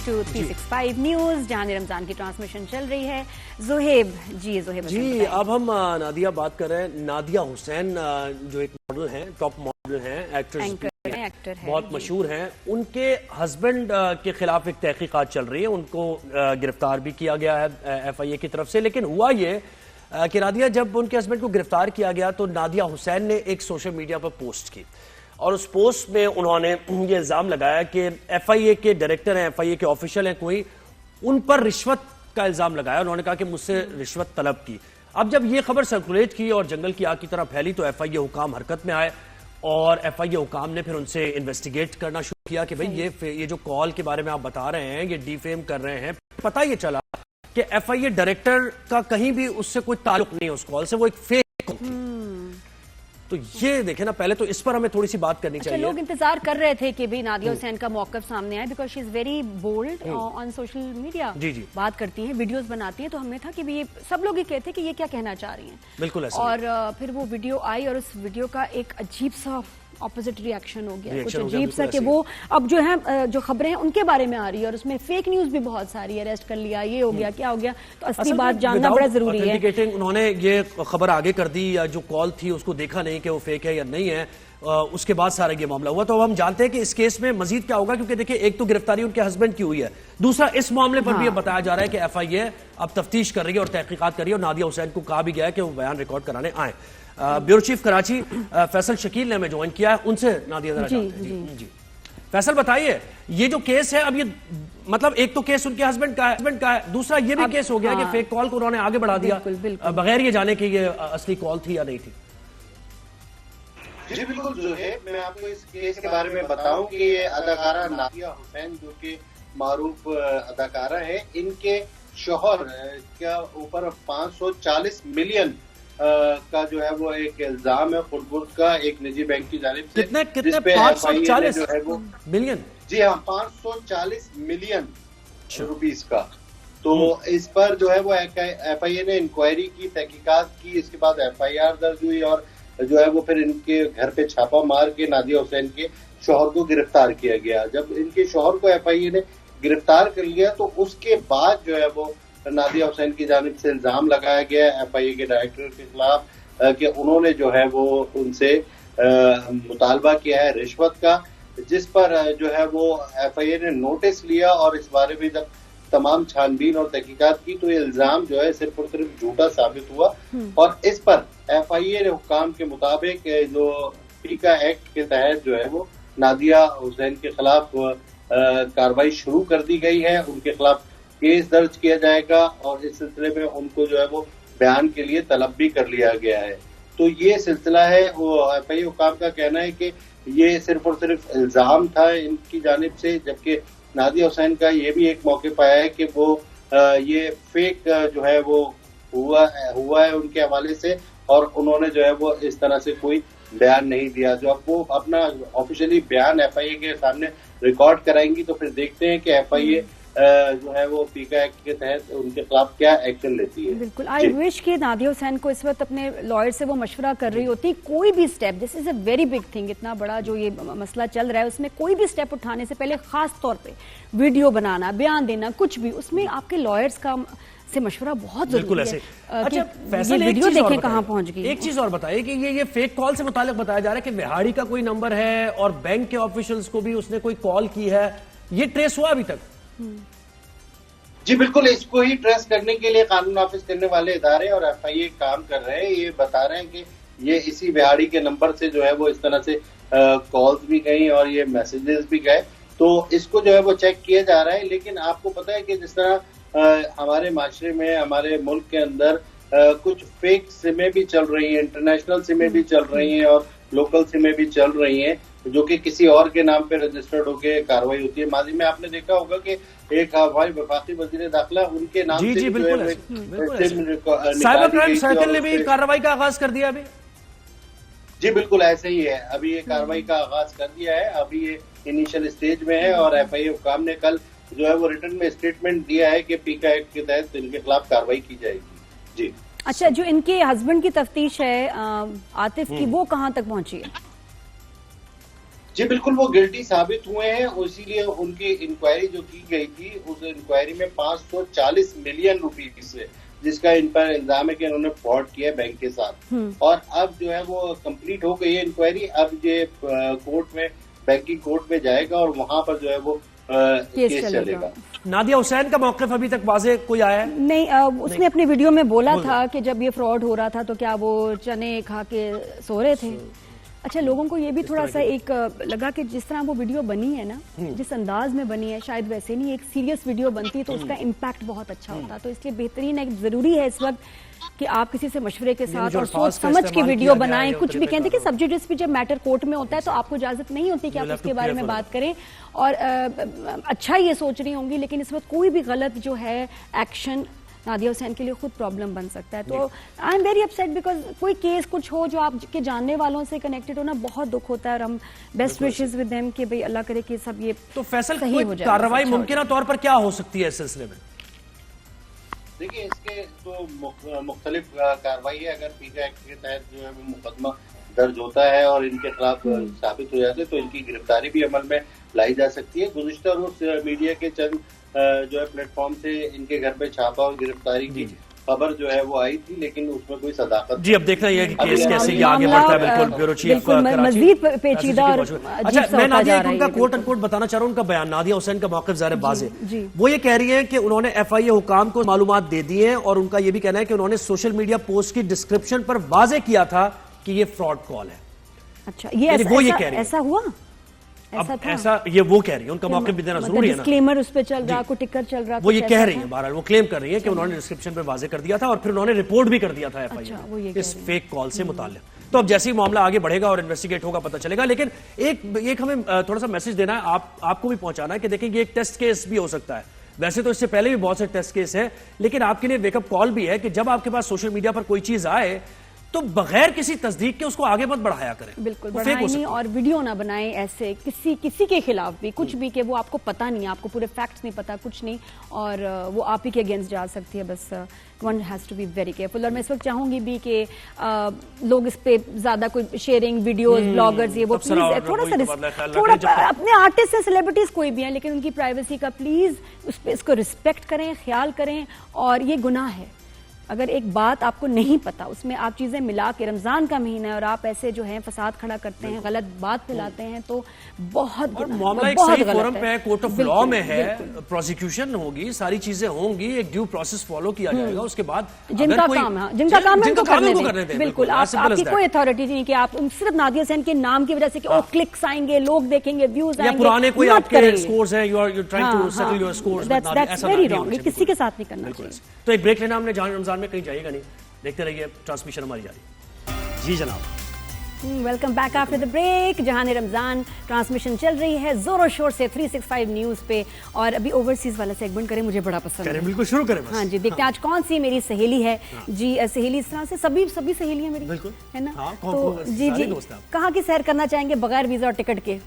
[SPEAKER 1] टू 365 न्यूज, जहां रमजान की ट्रांसमिशन चल रही है। ज़ोहेब जी,
[SPEAKER 2] अब हम नादिया बात कर रहे हैं। नादिया हुसैन जो एक मॉडल हैं, टॉप मॉडल हैं, एक्टर है, बहुत मशहूर हैं। उनके हस्बैंड के खिलाफ एक तहकीकात चल रही है, उनको गिरफ्तार भी किया गया है FIA की तरफ से। लेकिन हुआ ये कि नादिया जब उनके हस्बैंड को गिरफ्तार किया गया तो नादिया हुसैन ने एक सोशल मीडिया पर पोस्ट की और उस पोस्ट में उन्होंने ये इल्जाम लगाया कि FIA के डायरेक्टर हैं, FIA के ऑफिशियल हैं कोई, उन पर रिश्वत का इल्जाम लगाया। उन्होंने कहा कि मुझसे रिश्वत तलब की। अब जब ये खबर सर्कुलेट की और जंगल की आग की तरह फैली तो FIA हुकाम हरकत में आए और FIA हुकाम ने फिर उनसे इन्वेस्टिगेट करना शुरू किया कि भाई ये जो कॉल के बारे में आप बता रहे हैं ये डिफेम कर रहे हैं। पता ये चला कि FIA डायरेक्टर का कहीं भी उससे कोई ताल्लुक नहीं है उस कॉल से, वो एक फेक कॉल थी। तो ये देखें ना, पहले तो इस पर हमें थोड़ी सी बात करनी चाहिए।
[SPEAKER 1] लोग इंतजार कर रहे थे कि भाई नादिया हुसैन का मौकफ सामने आए, because she is very bold on social media.
[SPEAKER 2] जी
[SPEAKER 1] बात करती हैं, वीडियोस बनाती हैं, तो हमें था कि भाई सब लोग ये कहते हैं कि ये क्या कहना चाह रही हैं।
[SPEAKER 2] बिल्कुल ऐसा।
[SPEAKER 1] और फिर वो वीडियो आई और उस वीडियो का एक अजीब सा ऑपोजिट रिएक्शन हो गया, कुछ अजीब सा कि वो अब जो है जो खबरें हैं उनके बारे में आ रही है और उसमें फेक न्यूज भी बहुत सारी, अरेस्ट कर लिया, ये हो गया, क्या हो गया। तो असली बात जानना बड़ा जरूरी है।
[SPEAKER 2] उन्होंने ये खबर आगे कर दी या जो कॉल थी उसको देखा नहीं कि वो फेक है या नहीं है, उसके बाद सारा ये मामला हुआ। तो अब हम जानते हैं कि इस केस में मजीद क्या होगा, क्योंकि देखिए एक तो गिरफ्तारी उनके हस्बैंड की हुई है, दूसरा इस मामले पर भी बताया जा रहा है कि FIA अब तफ्तीश कर रही है और तहकीकात कर रही है और नादिया हुसैन को कहा भी गया है कि वो बयान रिकॉर्ड कराने आए। ब्यूरो चीफ कराची फैसल शकील ने हमें ज्वाइन किया है, उनसे नादिया जरा जानते हैं। जी फैसल बताइए, ये जो केस है अब ये मतलब एक तो केस उनके हस्बैंड का है, दूसरा ये भी केस हो गया कि फेक कॉल को उन्होंने आगे बढ़ा दिया बगैर ये जाने कि ये असली कॉल थी या नहीं थी।
[SPEAKER 4] जी बिल्कुल जो है, मैं आपको इस केस के बारे में बताऊं कि ये अदाकारा नादिया हुसैन जो कि मारूफ अदाकारा है, इनके शोहर के ऊपर 540 मिलियन का जो है वो एक इल्जाम है खुर्द का एक निजी बैंक की जानिब से।
[SPEAKER 2] कितने 540
[SPEAKER 4] जो है वो
[SPEAKER 2] मिलियन?
[SPEAKER 4] जी हाँ, 540 मिलियन रुपीस का। तो इस पर जो है वो FIA ने इंक्वायरी की, तहकीकात की, इसके बाद FIR दर्ज हुई और जो है वो फिर इनके घर पे छापा मार के नादिया हुसैन के शौहर को गिरफ्तार किया गया। जब इनके शौहर को FIA ने गिरफ्तार कर लिया तो उसके बाद जो है वो नादिया हुसैन की जानिब से इल्जाम लगाया गया FIA के डायरेक्टर के खिलाफ कि उन्होंने जो है वो उनसे मुतालबा किया है रिश्वत का, जिस पर जो है वो FIA ने नोटिस लिया और इस बारे में जब तमाम छानबीन और तहकीकात की तो ये इल्जाम जो है सिर्फ और सिर्फ झूठा साबित हुआ और इस पर FIA ने हुक्काम के मुताबिक जो पीका एक्ट के तहत जो है वो नादिया हुसैन के खिलाफ कार्रवाई शुरू कर दी गई है। उनके खिलाफ केस दर्ज किया जाएगा और इस सिलसिले में उनको जो है वो बयान के लिए तलब भी कर लिया गया है। तो ये सिलसिला है। वो FIA हुक्काम का कहना है कि ये सिर्फ और सिर्फ इल्जाम था इनकी जानिब से, जबकि नादिया हुसैन का ये भी एक मौके पाया है कि वो ये फेक जो है वो हुआ है उनके हवाले से और उन्होंने जो है वो इस तरह से कोई बयान नहीं दिया। जो अब वो अपना ऑफिशियली बयान FIA के सामने रिकॉर्ड कराएंगी तो फिर देखते हैं कि FIA जो है वो पीका एक्ट के तहत उनके खिलाफ क्या एक्शन लेती है।
[SPEAKER 1] बिल्कुल, आई विश कि नादिया हुसैन को इस वक्त अपने लॉयर से वो मशवरा कर रही होती, कोई भी step, this is a very big thing, इतना बड़ा जो ये मसला चल रहा है उसमें कोई भी स्टेप उठाने से पहले खास तौर पे वीडियो बनाना, बयान देना, कुछ भी, उसमें आपके लॉयर्स का से मशवरा बहुत जरूरी है।
[SPEAKER 2] अच्छा फैसल,
[SPEAKER 1] वीडियो देखें कहां पहुंच गई।
[SPEAKER 2] एक चीज और बताइए कि ये फेक कॉल से मुतालिक बताया जा रहा है कि विहाड़ी का कोई नंबर है और बैंक के ऑफिशियल्स को भी उसने कोई कॉल की है, ये ट्रेस हुआ अभी तक?
[SPEAKER 4] जी बिल्कुल, इसको ही ट्रेस करने के लिए कानून नाफिज करने वाले इदारे और FIA काम कर रहे हैं। ये बता रहे हैं कि ये इसी विहाड़ी के नंबर से जो है वो इस तरह से कॉल्स भी गई और ये मैसेजेस भी गए, तो इसको जो है वो चेक किया जा रहा है। लेकिन आपको पता है कि जिस तरह हमारे माशरे में, हमारे मुल्क के अंदर कुछ फेक सिमें भी चल रही हैं, इंटरनेशनल सिमें भी चल रही हैं और लोकल सिमें भी चल रही हैं, जो कि किसी और के नाम पे रजिस्टर्ड होकर कार्रवाई होती है। माजी में आपने देखा होगा कि एक हमारे वफाकी वजीर दाखिला उनके नाम से
[SPEAKER 2] जी बिल्कुल, साइबर क्राइम सर्कल ने भी कार्रवाई का आगाज कर दिया अभी।
[SPEAKER 4] जी बिल्कुल ऐसे ही है, अभी ये कार्रवाई का आगाज कर दिया है, अभी ये इनिशियल स्टेज में है और FIA हुकाम ने कल जो है वो रिटर्न में स्टेटमेंट दिया है कि पीका एक्ट के तहत इनके खिलाफ कार्रवाई की जाएगी। जी
[SPEAKER 1] अच्छा, जो इनके हस्बैंड की तफ्तीश है आतिफ की, वो कहां तक पहुंची है?
[SPEAKER 4] जी बिल्कुल, वो गिल्टी साबित हुए हैं, इसीलिए उनकी इंक्वायरी जो की गई थी उस इंक्वायरी में 540 मिलियन रुपए से, जिसका इन पर इल्जाम है कि इन्होंने फ्रॉड किया है बैंक के साथ, और अब जो है वो कंप्लीट हो गई है इंक्वायरी। अब ये कोर्ट में, बैंकिंग कोर्ट में जाएगा और वहां पर जो है वो केस चलेगा।
[SPEAKER 2] नादिया हुसैन का मौक़िफ़ अभी तक वाज़ेह कोई आया है?
[SPEAKER 1] नहीं, उसने अपने वीडियो में बोला था कि जब ये फ्रॉड हो रहा था तो क्या वो चने खा के सो रहे थे। अच्छा, लोगों को ये भी थोड़ा सा एक लगा कि जिस तरह वो वीडियो बनी है ना, जिस अंदाज में बनी है, शायद वैसे नहीं, एक सीरियस वीडियो बनती तो उसका इम्पैक्ट बहुत अच्छा होता। तो इसलिए बेहतरीन है, जरूरी है इस वक्त कि आप किसी से मशवरे के साथ और सोच समझ के वीडियो बनाएं। कुछ भी कहते हैं कि सब्जेक्ट भी जब मैटर कोर्ट में होता है तो आपको इजाजत नहीं होती कि आप उसके बारे में बात करें, और अच्छा ये सोच रही होंगी, लेकिन इस वक्त कोई भी गलत जो है एक्शन नादिया हुसैन के लिए खुद प्रॉब्लम बन सकता है। तो I am very upset because कोई केस कुछ हो जो आपके जानने वालों से कनेक्टेड हो ना, बहुत दुख होता है, और हम बेस्ट विशेस विद देम कि भाई अल्लाह करे कि सब ये
[SPEAKER 2] तो फैसल
[SPEAKER 1] सही हो जाए।
[SPEAKER 2] कार्रवाई मुमकिन तौर पर क्या हो सकती है इस सिलसिले में?
[SPEAKER 4] देखिए, इसके तो मुख्तलिफ कार्रवाई है। अगर पीका एक्ट के तहत जो है वो मुकदमा दर्ज होता है और इनके खिलाफ साबित हो जाते तो इनकी गिरफ्तारी भी अमल में लाई जा सकती है। गुज़िश्ता रोज मीडिया के चंद जो है प्लेटफॉर्म से इनके घर पे छापा और गिरफ्तारी की खबर जो है वो आई थी, लेकिन उसमें कोई सदाकत
[SPEAKER 2] जी। अब देखना यह है कि केस कैसे ये आगे बढ़ता है। बिल्कुल, ब्यूरो चीफ
[SPEAKER 1] मजीद पेचीदा और
[SPEAKER 2] अच्छा, मैं नादिया उनका कोट अनकोट बताना चाह रहा हूँ, उनका बयान, नादिया हुसैन का मौक़िफ़ ज़ाहिर वाज़ेह, वो ये कह रही है कि उन्होंने FIA हुकाम को मालूमात दे दी है, और उनका ये भी कहना है कि उन्होंने सोशल मीडिया पोस्ट की डिस्क्रिप्शन पर वाज़ेह किया था कि ये फ्रॉड कॉल है।
[SPEAKER 1] अच्छा, ये ऐसा हुआ?
[SPEAKER 2] ऐसा ये वो कह रही है, उनका मौक़िफ़ भी देना जरूरी है ना।
[SPEAKER 1] डिस्क्लेमर उस पे चल रहा, कोई टिकर चल रहा,
[SPEAKER 2] वो ये कह रही है, बहरहाल वो क्लेम कर रही है कि उन्होंने डिस्क्रिप्शन पे वाज़ेह कर दिया था और फिर उन्होंने रिपोर्ट भी कर दिया था FIA इस फेक कॉल से मुताल्लिक़। तो अब जैसे ही मामला आगे बढ़ेगा और इन्वेस्टिगेट होगा पता चलेगा। लेकिन एक हमें थोड़ा सा मैसेज देना है, आपको भी पहुंचाना है कि देखिए ये एक टेस्ट केस भी हो सकता है। वैसे तो इससे पहले भी बहुत से टेस्ट केस है, लेकिन आपके लिए वेकअप कॉल भी है कि जब आपके पास सोशल मीडिया पर कोई चीज आए तो बगैर किसी तस्दीक के उसको आगे मत बढ़ाया करें।
[SPEAKER 1] बिल्कुल बढ़ाएं नहीं, और वीडियो ना बनाएं ऐसे किसी के खिलाफ भी कुछ भी, कि वो आपको पता नहीं, आपको पूरे फैक्ट्स नहीं पता, कुछ नहीं, और वो आप ही के अगेंस्ट जा सकती है। बस one has to be very careful. और मैं इस वक्त चाहूंगी भी कि लोग इस पे ज्यादा कोई शेयरिंग वीडियोस, ब्लॉगर्स, ये वो प्लीज थोड़ा अपने आर्टिस्ट से सेलिब्रिटीज कोई भी हैं, लेकिन उनकी प्राइवेसी का प्लीज इसको रिस्पेक्ट करें, ख्याल करें। और ये गुनाह है अगर एक बात आपको नहीं पता, उसमें आप चीजें मिला के, रमजान का महीना है और आप ऐसे जो है फसाद खड़ा करते हैं, गलत बात फैलाते हैं, तो बहुत
[SPEAKER 2] मामला एक सही फोरम पे है, कोर्ट ऑफ लॉ में है, प्रोसिक्यूशन होगी, सारी चीजें होंगी, एक ड्यू प्रोसेस फॉलो किया जाएगा। उसके बाद
[SPEAKER 1] जिनका काम है उनको करने दें। बिल्कुल, आपकी कोई अथॉरिटी नहीं कि आप सिर्फ नादिया हुसैन के नाम की वजह से कि क्लिक्स आएंगे, लोग देखेंगे, व्यूज आएंगे,
[SPEAKER 2] पुराने कोई आपके स्कोर्स हैं, you are trying to settle your scores,
[SPEAKER 1] that's very wrong, किसी के साथ नहीं करना चाहिए।
[SPEAKER 2] तो एक ब्रेक लेना हमने, रमजान में कहीं जाइएगा नहीं, देखते रहिए, ट्रांसमिशन हमारी जारी। जी जनाब।
[SPEAKER 1] Welcome back after the break. Jahan Ramzan transmission चल रही है ज़ोरों शोर से 365 न्यूज़ पे, और अभी ओवरसीज़ वाला सेगमेंट करें, मुझे बड़ा पसंद है।
[SPEAKER 2] बिल्कुल शुरू करें बस।
[SPEAKER 1] हाँ जी, देखते हैं आज कौन सी मेरी सहेली है। जी सहेली इस तरह से सभी सहेलियाँ मेरी,
[SPEAKER 2] बिल्कुल
[SPEAKER 1] है ना।
[SPEAKER 2] हाँ,
[SPEAKER 1] तो जी जी, कहाँ की सैर करना चाहेंगे बगैर वीज़ा और टिकट के?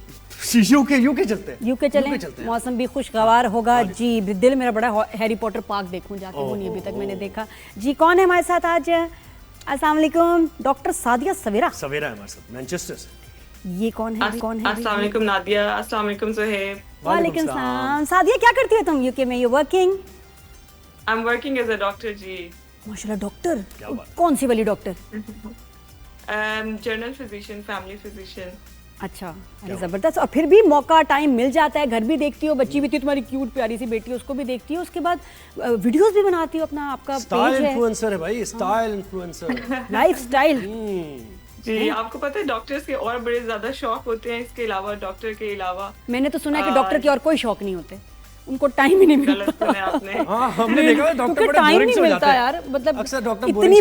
[SPEAKER 2] यूके चलते हैं।
[SPEAKER 1] यूके चलें, मौसम भी खुशगवार होगा। जी दिल मेरा बड़ा हैरी पॉटर पार्क देखूं जाके, वो नहीं अभी तक मैंने देखा। जी कौन है हमारे साथ आज? अस्सलाम वालेकुम, डॉक्टर सादिया सवेरा
[SPEAKER 2] है हमारे साथ, मैनचेस्टर से।
[SPEAKER 1] ये कौन है?
[SPEAKER 5] अस्सलाम वालेकुम नादिया, अस्सलाम वालेकुम सुहेब।
[SPEAKER 1] वालेकुम सलाम। सादिया क्या करती है तुम यूके में? You working?
[SPEAKER 5] I am working as a doctor जी।
[SPEAKER 1] माशाल्लाह, डॉक्टर? कौन सी वाली डॉक्टर?
[SPEAKER 5] General physician, family physician.
[SPEAKER 1] अच्छा, अरे जबरदस्त। और फिर भी मौका टाइम मिल जाता है, घर भी देखती हो, बच्ची भी थी तुम्हारी क्यूट प्यारी सी बेटी, उसको भी देखती हो, उसके बाद वीडियोस भी बनाती हो, अपना आपका
[SPEAKER 2] स्टाइल
[SPEAKER 1] पेज है।
[SPEAKER 2] इन्फ्लुएंसर है भाई, स्टाइल इन्फ्लुएंसर,
[SPEAKER 1] लाइफस्टाइल।
[SPEAKER 5] जी आपको पता है डॉक्टर्स के और बड़े ज्यादा शौक होते हैं इसके अलावा, डॉक्टर के अलावा।
[SPEAKER 1] मैंने तो सुना है कि डॉक्टर के और कोई शौक नहीं होते, उनको टाइम ही नहीं मिलता।
[SPEAKER 5] गलत सुना आपने।
[SPEAKER 2] हाँ, हमने देखा डॉक्टर बड़े
[SPEAKER 1] टाइम
[SPEAKER 2] बोरिंग
[SPEAKER 1] नहीं
[SPEAKER 2] से हो
[SPEAKER 1] मिलता
[SPEAKER 2] जाते हैं।
[SPEAKER 1] यार, मतलब
[SPEAKER 2] अक्सर डॉक्टर बोरिंग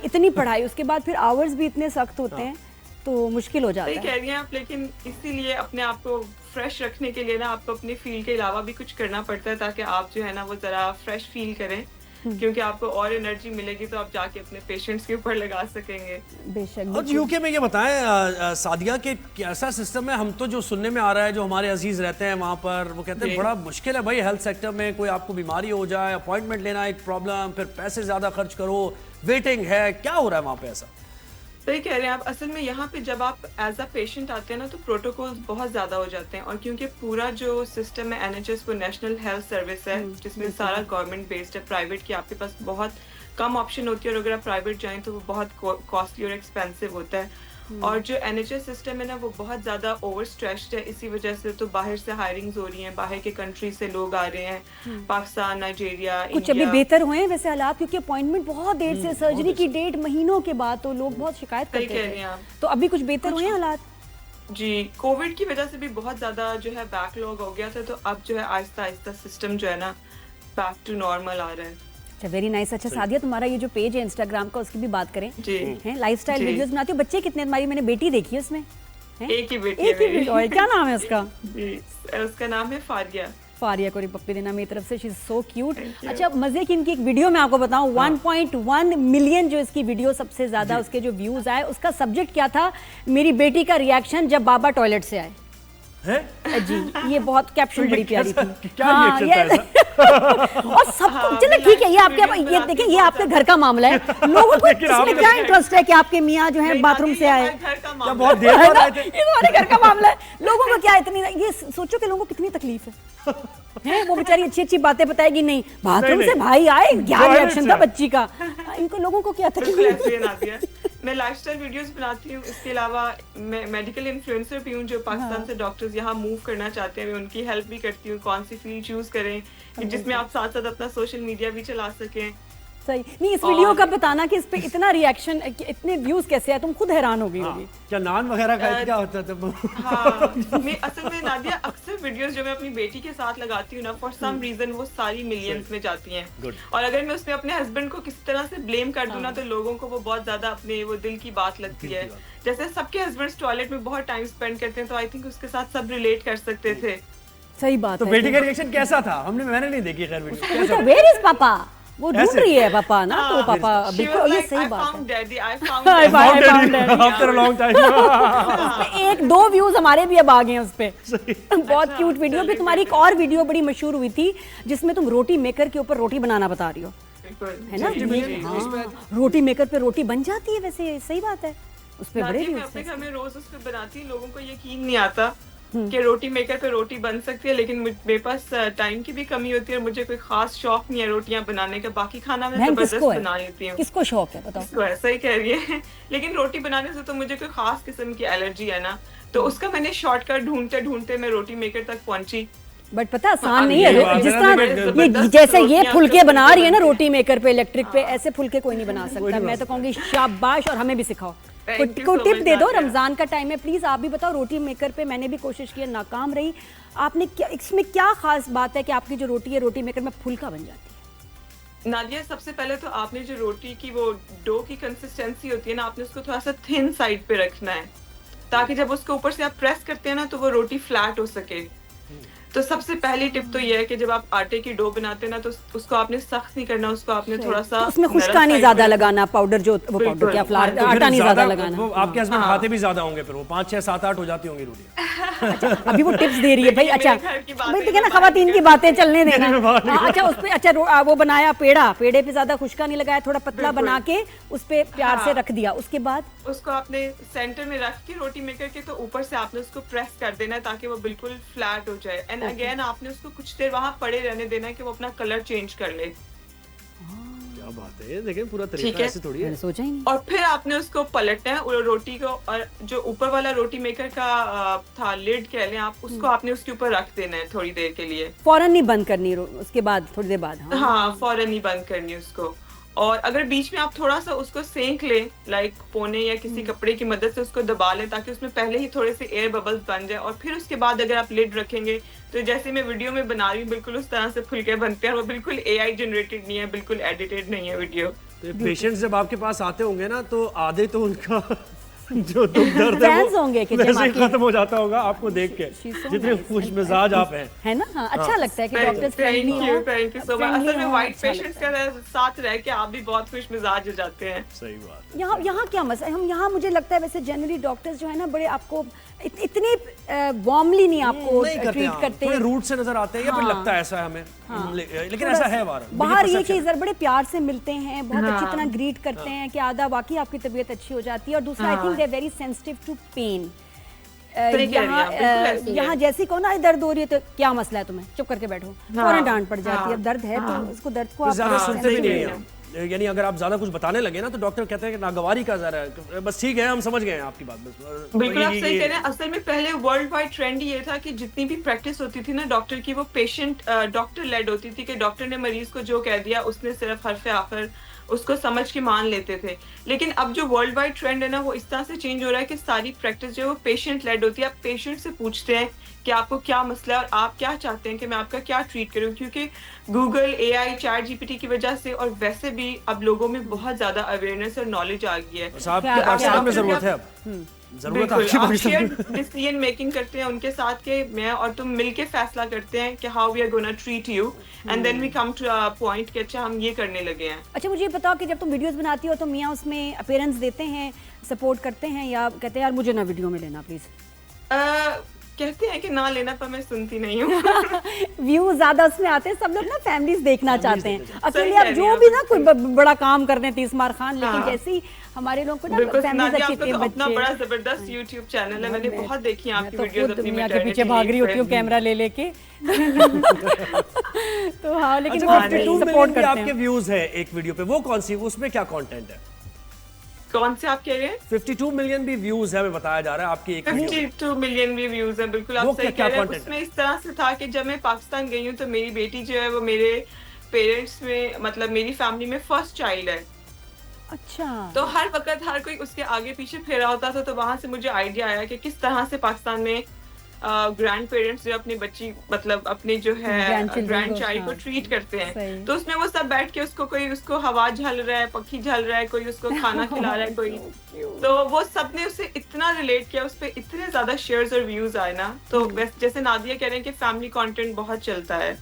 [SPEAKER 1] इतनी पढ़ाई उसके बाद फिर आवर्स भी इतने सख्त होते हैं, तो मुश्किल हो जाता
[SPEAKER 5] सही
[SPEAKER 1] है।
[SPEAKER 5] कह रही हैं आप, लेकिन इसीलिए अपने आप को फ्रेश रखने के लिए ना आपको अपनी फील्ड के अलावा भी कुछ करना पड़ता है, ताकि आप जो है ना वो जरा फ्रेश फील करें, क्योंकि आपको और एनर्जी मिलेगी तो आप जाके अपने पेशेंट्स के ऊपर लगा सकेंगे।
[SPEAKER 1] बेशक।
[SPEAKER 2] और यूके में ये बताएं सादिया के कैसा सिस्टम है? हम तो जो सुनने में आ रहा है, जो हमारे अजीज रहते हैं वहाँ पर, वो कहते हैं बड़ा मुश्किल है भाई हेल्थ सेक्टर में। कोई आपको बीमारी हो जाए, अपॉइंटमेंट लेना एक प्रॉब्लम, फिर पैसे ज्यादा खर्च करो, वेटिंग है, क्या हो रहा है वहाँ पे ऐसा?
[SPEAKER 5] सही कह रहे हैं आप। असल में यहाँ पे जब आप एज अ पेशेंट आते हैं ना, तो प्रोटोकॉल्स बहुत ज़्यादा हो जाते हैं, और क्योंकि पूरा जो सिस्टम है NHS वो नेशनल हेल्थ सर्विस है, जिसमें सारा गवर्नमेंट बेस्ड है। प्राइवेट की आपके पास बहुत कम ऑप्शन होती है, और अगर आप प्राइवेट जाएं तो वो बहुत कॉस्टली और एक्सपेंसिव होता है। और जो NHS सिस्टम है ना वो बहुत ज़्यादा ओवर स्ट्रेच्ड है, इसी वजह से तो बाहर से हायरिंग्स हो रही हैं, बाहर के कंट्री से लोग आ रहे हैं, पाकिस्तान, नाइजीरिया,
[SPEAKER 1] कुछ अभी बेहतर हुए हैं वैसे हालात, क्योंकि अपॉइंटमेंट बहुत देर से, सर्जरी की डेट महीनों के बाद, तो लोग बहुत शिकायत करते हैं। तो अभी कुछ बेहतर हुए हैं हालात?
[SPEAKER 5] जी कोविड की वजह से भी बहुत ज्यादा जो है बैकलॉग हो गया था, तो अब जो है आहिस्ता आहिस्ता सिस्टम जो है ना बैक टू नॉर्मल आ रहा है।
[SPEAKER 1] Very nice. अच्छा सादिया, तुम्हारा ये जो पेज है इंस्टाग्राम का, उसकी भी बात करें।
[SPEAKER 5] जी
[SPEAKER 1] हैं लाइफस्टाइल वीडियोस बनाती हो? बच्चे कितने तुम्हारी? मैंने बेटी देखी है उसमें।
[SPEAKER 5] एक ही बेटी
[SPEAKER 1] है। क्या नाम है उसका?
[SPEAKER 5] जी उसका नाम है फारिया।
[SPEAKER 1] फारिया को पप्पी देना मेरी तरफ से, शी इज सो क्यूट। अच्छा मजे की इनकी एक वीडियो मैं आपको बताऊं, 1.1 मिलियन जो इसकी वीडियो सबसे ज्यादा उसके जो व्यूज आए, उसका सब्जेक्ट क्या था? मेरी बेटी का रिएक्शन जब बाबा टॉयलेट से आए। जी ये बहुत कैप्शन बड़ी प्यारी थी। हाँ, और सबको चलो ठीक है, ये आपके ये देखें, ये आपके घर का मामला है, लोगों को इसमें क्या इंटरेस्ट है कि आपके मियाँ जो है बाथरूम से आए?
[SPEAKER 2] बहुत देर बाद आए थे।
[SPEAKER 1] ये हमारे घर का मामला है, लोगों को क्या इतनी, ये सोचो कि लोगों को कितनी तकलीफ है। वो बेचारी अच्छी अच्छी बातें बताएगी, नहीं बाथरूम से भाई आए, क्या रिएक्शन था बच्ची का। इनको लोगों को क्या तकलीफ?
[SPEAKER 5] मैं लाइफस्टाइल वीडियोस बनाती हूँ, इसके अलावा मैं मेडिकल इन्फ्लुएंसर भी हूँ, जो पाकिस्तान से डॉक्टर्स यहाँ मूव करना चाहते हैं, मैं उनकी हेल्प भी करती हूँ, कौन सी फील्ड चूज करें जिसमें आप साथ साथ अपना सोशल मीडिया भी चला सकें।
[SPEAKER 1] सही नहीं, इस वीडियो का बताना कि इस पे इतना रिएक्शन, इतने व्यूज कैसे आए, तुम खुद हैरान हो गई होगी।
[SPEAKER 2] क्या नान वगैरह का क्या होता था?
[SPEAKER 5] हाँ, मैं असल में नादिया अक्सर वीडियोस जो मैं अपनी बेटी के साथ लगाती हूँ ना, फॉर सम रीजन वो सारी मिलियंस में जाती हैं, और अगर मैं उसमें अपने हस्बैंड को किसी तरह से ब्लेम कर दूं ना, तो लोगों को वो बहुत ज्यादा अपने वो दिल की बात लगती है। जैसे सबके हस्बैंड्स टॉयलेट में बहुत टाइम स्पेंड करते हैं, तो आई थिंक उसके साथ सब रिलेट कर सकते थे।
[SPEAKER 1] सही बात
[SPEAKER 2] है। तो बेटी का रिएक्शन कैसा था? मैंने नहीं देखी खैर वीडियो।
[SPEAKER 1] वेयर इज पापा? वो ढूंढ रही है पापा ना, तो पापा बिल्कुल ये सही बात है। 1-2 व्यूज हमारे भी अब आ गए हैं उस पे। बहुत क्यूट वीडियो। भी तुम्हारी एक और वीडियो बड़ी मशहूर हुई थी, जिसमें तुम रोटी मेकर के ऊपर रोटी बनाना बता रही हो, है ना? रोटी मेकर पे रोटी बन जाती है वैसे, सही बात है। उस पे बड़े
[SPEAKER 5] व्यूज। मैं अपने घर में रोज उस पे बनाती हूँ, लोगों को यकीन नहीं आता कि रोटी मेकर पे रोटी बन सकती है, लेकिन मेरे पास टाइम की भी कमी होती है, और मुझे कोई खास शौक नहीं है रोटियां बनाने का। बाकी खाना मैं जबरदस्त बना लेती हूँ।
[SPEAKER 1] किसको शौक है बताओ?
[SPEAKER 5] ऐसा ही कह रही है, लेकिन रोटी बनाने से तो मुझे कोई खास किस्म की एलर्जी है ना, तो उसका मैंने शॉर्टकट ढूंढते ढूंढते मैं रोटी मेकर तक पहुंची।
[SPEAKER 1] बट पता आसान नहीं है, जिस तरह ये जैसे ये फुलके बना रही है ना रोटी मेकर पे, इलेक्ट्रिक पे, ऐसे फुलके कोई नहीं बना सकता। मैं तो कहूँगी शाबाश, और हमें भी सिखाओ, को टिप दे दो। रमजान का टाइम है, प्लीज आप भी बताओ। रोटी मेकर पे मैंने भी कोशिश की, नाकाम रही। आपने क्या, इसमें क्या खास बात है कि आपकी जो रोटी है रोटी मेकर में फुलका बन जाती है?
[SPEAKER 5] नादिया सबसे पहले तो आपने जो रोटी की वो डो की कंसिस्टेंसी होती है ना, आपने उसको थोड़ा सा थिन साइड पे रखना है। تاکہ جب اس کے اوپر سے آپ پریس کرتے ہیں نا تو وہ روٹی فلیٹ ہو سکے. تو سب سے پہلی ٹپ تو یہ ہے کہ جب آپ آٹے کی ڈو بناتے ہیں نا تو اس کو آپ نے سخت نہیں کرنا, اس کو آپ نے تھوڑا سا
[SPEAKER 1] اس میں خشکا نہیں زیادہ لگانا, پاؤڈر جو وہ پاؤڈر کیا فلار آٹا نہیں زیادہ لگانا.
[SPEAKER 2] وہ آپ کے ہسبینڈ کھاتے بھی زیادہ ہوں گے, پھر وہ 5 6 7 8 ہو جاتی ہوں گی روٹیاں.
[SPEAKER 1] ابھی وہ ٹپس دے رہی ہے بھائی. اچھا بھائی دیکھیں نا خواتین کی باتیں چلنے دینا. اچھا اس پہ اچھا وہ بنایا پیڑے پہ زیادہ خشکا نہیں لگایا, تھوڑا پتلا بنا کے اس پہ پیار سے رکھ دیا, اس کے بعد
[SPEAKER 5] اس کو آپ نے سینٹر میں رکھ کے روٹی میکر کے تو اوپر سے آپ نے اس کو پریس کر دینا ہے تاکہ وہ بالکل فلیٹ ہو جائے. اینڈ اگین آپ نے اس کو کچھ دیر وہاں پڑے رہنے دینا ہے کہ وہ اپنا کلر چینج کر لے.
[SPEAKER 2] کیا بات ہے, دیکھیں پورا طریقہ ایسے تھوڑی ہے.
[SPEAKER 1] سوچا ہی نہیں.
[SPEAKER 5] اور پھر آپ نے اس کو پلٹنا ہے روٹی کو, اور جو اوپر والا روٹی میکر کا تھا لڈ کہہ لیں آپ, اس کو آپ نے اس کے اوپر رکھ دینا ہے تھوڑی دیر کے لیے.
[SPEAKER 1] فوراً نہیں بند کرنی, اس کے بعد تھوڑی دیر بعد.
[SPEAKER 5] ہاں فوراً نہیں بند کرنی اس کو. اور اگر بیچ میں آپ تھوڑا سا اس کو سینک لیں لائک پونے یا کسی کپڑے کی مدد سے اس کو دبا لیں تاکہ اس میں پہلے ہی تھوڑے سے ایئر ببلز بن جائے, اور پھر اس کے بعد اگر آپ لڈ رکھیں گے تو جیسے میں ویڈیو میں بنا رہی ہوں بالکل اس طرح سے پھلکے بنتے ہیں. اور وہ بالکل AI جنریٹڈ نہیں ہے, بالکل ایڈیٹڈ نہیں ہے ویڈیو.
[SPEAKER 2] پیشنٹس جب آپ کے پاس آتے ہوں گے نا تو آدھے تو ان کا جو دکھ درد ہے وہ ویسے ہی ختم ہو جاتا ہوگا آپ کو دیکھ کے, جتنے خوش مزاج آپ ہیں,
[SPEAKER 1] ہے نا. ہاں اچھا لگتا ہے کہ ڈاکٹرز
[SPEAKER 5] تھینک یو سو مچ. اصل میں وائٹ پیشنٹس کے ساتھ رہ کے آپ بھی بہت خوش مزاج ہو جاتے ہیں.
[SPEAKER 2] صحیح بات.
[SPEAKER 1] یہاں کیا مسئلہ ہے, ہم یہاں مجھے لگتا ہے ویسے جنرلی ڈاکٹرز جو ہے نا بڑے آپ کو اتنی وارملی نہیں آپ کو ٹریٹ کرتے,
[SPEAKER 2] تھوڑے روٹ سے نظر آتے ہیں یا پھر لگتا ہے ایسا ہے ہمیں, لیکن ایسا ہے
[SPEAKER 1] باہر یہ چیز بڑے پیار سے ملتے ہیں, بہت اچھی طرح گریٹ کرتے ہیں کہ آدھا واقعی آپ کی طبیعت اچھی ہو جاتی ہے. اور دوسرا I think they very sensitive to pain. یہاں جیسی کو نا درد ہو رہی ہے تو کیا مسئلہ ہے تمہیں, چپ کر کے بیٹھو, فوراً ڈانٹ پڑ جاتی ہے. درد ہے تو اس کو درد کو
[SPEAKER 2] زیادہ سنتے بھی نہیں ہیں. یعنی اگر آپ زیادہ کچھ بتانے لگے نا تو ڈاکٹر کہتے ہیں کہ ناگواری کا ظاہر ہے, بس ٹھیک ہے ہم سمجھ گئے ہیں آپ کی بات. بس
[SPEAKER 5] بالکل آپ صحیح کہہ رہے ہیں. اصل میں پہلے ورلڈ وائڈ ٹرینڈ یہ تھا کہ جتنی بھی پریکٹس ہوتی تھی نا ڈاکٹر کی, وہ پیشنٹ ڈاکٹر لیڈ ہوتی تھی کہ ڈاکٹر نے مریض کو جو کہہ دیا اس نے صرف حرف آخر اس کو سمجھ کے مان لیتے تھے. لیکن اب جو ورلڈ وائڈ ٹرینڈ ہے نا وہ اس طرح سے چینج ہو رہا ہے کہ ساری پریکٹس جو ہے وہ پیشنٹ لیڈ ہوتی ہے. آپ پیشنٹ سے پوچھتے ہیں کہ آپ کو کیا مسئلہ ہے اور آپ کیا چاہتے ہیں کہ میں آپ کا کیا ٹریٹ کروں, کیونکہ گوگل AI چیٹ GPT کی وجہ سے اور ویسے بھی اب لوگوں میں بہت زیادہ اویئرنیس اور نالج آ گئی ہے.
[SPEAKER 2] پاکستان میں ضرورت ہے, اب ضرورت
[SPEAKER 5] آپ شیئر ڈیسیژن میکنگ کرتے ہیں ان کے ساتھ کہ میں اور تم مل کے فیصلہ کرتے ہیں کہ how we are gonna treat you, and then we come to a point کہ اچھا ہم یہ کرنے لگے ہیں.
[SPEAKER 1] اچھا مجھے یہ بتاؤ کہ جب تم ویڈیوز بناتی ہو تو میاں اس میں اپیرنس دیتے ہیں, سپورٹ کرتے ہیں, یا کہتے ہیں یار مجھے نہ ویڈیو میں لینا پلیز؟
[SPEAKER 5] کہتے ہیں کہ نہ لینا, پر میں سنتی نہیں ہوں.
[SPEAKER 1] ویوز زیادہ اس میں آتے ہیں, سب لوگ نا فیملیز دیکھنا چاہتے ہیں. اکیلے آپ جو بھی نا کوئی بڑا کام کرنے تیس مار خان, لیکن جیسے ہی ہمارے لوگ کو نا فیملیز اچھی ہوتی ہیں.
[SPEAKER 5] اپنا بڑا زبردست یوٹیوب چینل ہے, میں نے بہت دیکھی ہیں آپ کی ویڈیوز اپنی
[SPEAKER 1] میاں کے پیچھے بھاگ رہی ہوتی ہوں کیمرہ لے کے. تو ہاں لیکن وہ سپورٹ کرتے ہیں.
[SPEAKER 2] آپ کے ویوز ہیں ایک ویڈیو پہ, وہ کون سی, اس میں کیا کانٹینٹ ہے؟
[SPEAKER 5] کون سے آپ کہہ رہے ہیں؟
[SPEAKER 2] 52 ملین بھی ویوز ہے ہمیں بتایا جا رہا ہے آپ کی ایک
[SPEAKER 5] 52 ملین بھی ویوز ہیں. بالکل آپ صحیح کہہ رہے ہیں. اس میں اس طرح سے تھا کہ جب میں پاکستان گئی ہوں تو میری بیٹی جو ہے وہ میرے پیرنٹس میں مطلب میری فیملی میں فرسٹ چائلڈ ہے.
[SPEAKER 1] اچھا.
[SPEAKER 5] تو ہر وقت ہر کوئی اس کے آگے پیچھے پھیرا ہوتا تھا, تو وہاں سے مجھے آئیڈیا آیا کہ کس طرح سے پاکستان میں گرینڈ پیرنٹس جو اپنی بچی مطلب اپنے جو ہے گرینڈ چائلڈ کو ٹریٹ کرتے ہیں. تو اس میں وہ سب بیٹھ کے اس کو کوئی اس کو ہوا جھل رہا ہے, پکھی جھل رہا ہے, کوئی اس کو کھانا کھلا رہا ہے, کوئی, تو وہ سب نے اسے اتنا ریلیٹ کیا, اس پہ اتنے زیادہ شیئرز اور ویوز آئے نا. تو جیسے نادیہ کہہ رہے ہیں کہ فیملی کانٹینٹ بہت چلتا ہے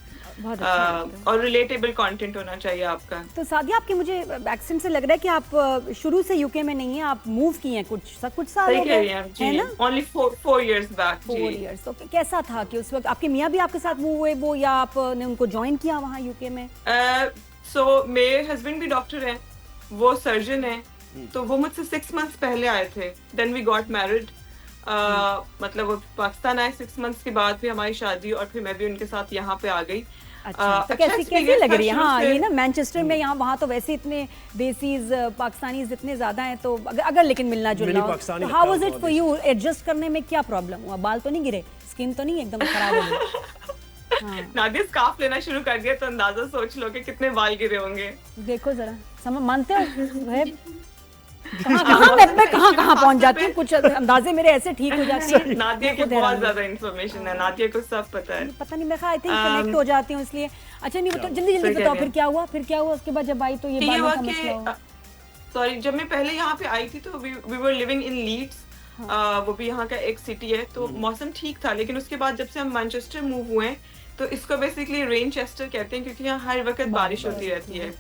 [SPEAKER 5] اور ریلیٹیبل کانٹینٹ ہونا چاہیے آپ کا.
[SPEAKER 1] تو سعدیہ آپ کے مجھے ایکسنٹ سے لگ رہا ہے کہ آپ شروع سے UK میں نہیں ہیں, آپ موو کی ہیں کچھ سال ہو گئے ہیں نا؟
[SPEAKER 5] only 4 years back.
[SPEAKER 1] 4 years. تو کیسا تھا کہ اس وقت آپ کے میاں بھی آپ کے ساتھ موو ہوئے وہ, یا آپ نے ان کو جوائن کیا وہاں UK میں؟
[SPEAKER 5] سو میرے ہسبینڈ بھی ڈاکٹر ہیں, وہ سرجن ہیں, تو وہ مجھ سے 6 months پہلے آئے تھے. دین وی گاٹ میرڈ, مطلب وہ پاکستان آئے 6 months کے بعد بھی ہماری شادی, اور پھر میں بھی ان کے ساتھ یہاں پہ آ گئی.
[SPEAKER 1] تو کیسی لگ رہی ہے؟ ہاں یہ نا مینچسٹر میں, یہاں وہاں تو ویسے اتنے دیسیز پاکستانیز اتنے زیادہ ہیں, تو اگر لیکن ملنا جلنا ہو, how was it for you adjust کرنے میں, کیا پرابلم ہوا؟ بال تو نہیں گرے, اسکن تو نہیں ایک دم خراب ہو گئی؟
[SPEAKER 5] نادیہ اسکارف لینا شروع کر دیا تو اندازہ سوچ لو کہ کتنے بال گرے ہوں گے.
[SPEAKER 1] دیکھو ذرا مانتے ہو کہاں پہنچ جاتی ہوں, کچھ اندازے میرے ایسے ٹھیک ہو جاتے ہیں.
[SPEAKER 5] نادیہ کی بہت زیادہ انفارمیشن ہے, نادیہ کو سب پتا ہے.
[SPEAKER 1] پتہ نہیں, میں آئی تھنک کنیکٹ ہو جاتی ہوں اس لیے. اچھا نہیں بتاؤ, جلدی بتاؤ پھر کیا ہوا اس کے بعد جب آئی تو یہ بالوں کا مسئلہ ہوا.
[SPEAKER 5] سوری, جب میں پہلے یہاں پہ آئی تھی تو وی ور لیونگ ان لیڈس, वो भी यहाँ का एक सिटी है, तो मौसम ठीक था। लेकिन उसके बाद जब से हम मैनचेस्टर मूव हुए हैं तो इसको बेसिकली रेनचेस्टर कहते हैं, क्योंकि यहाँ हर वक्त बारिश होती रहती है।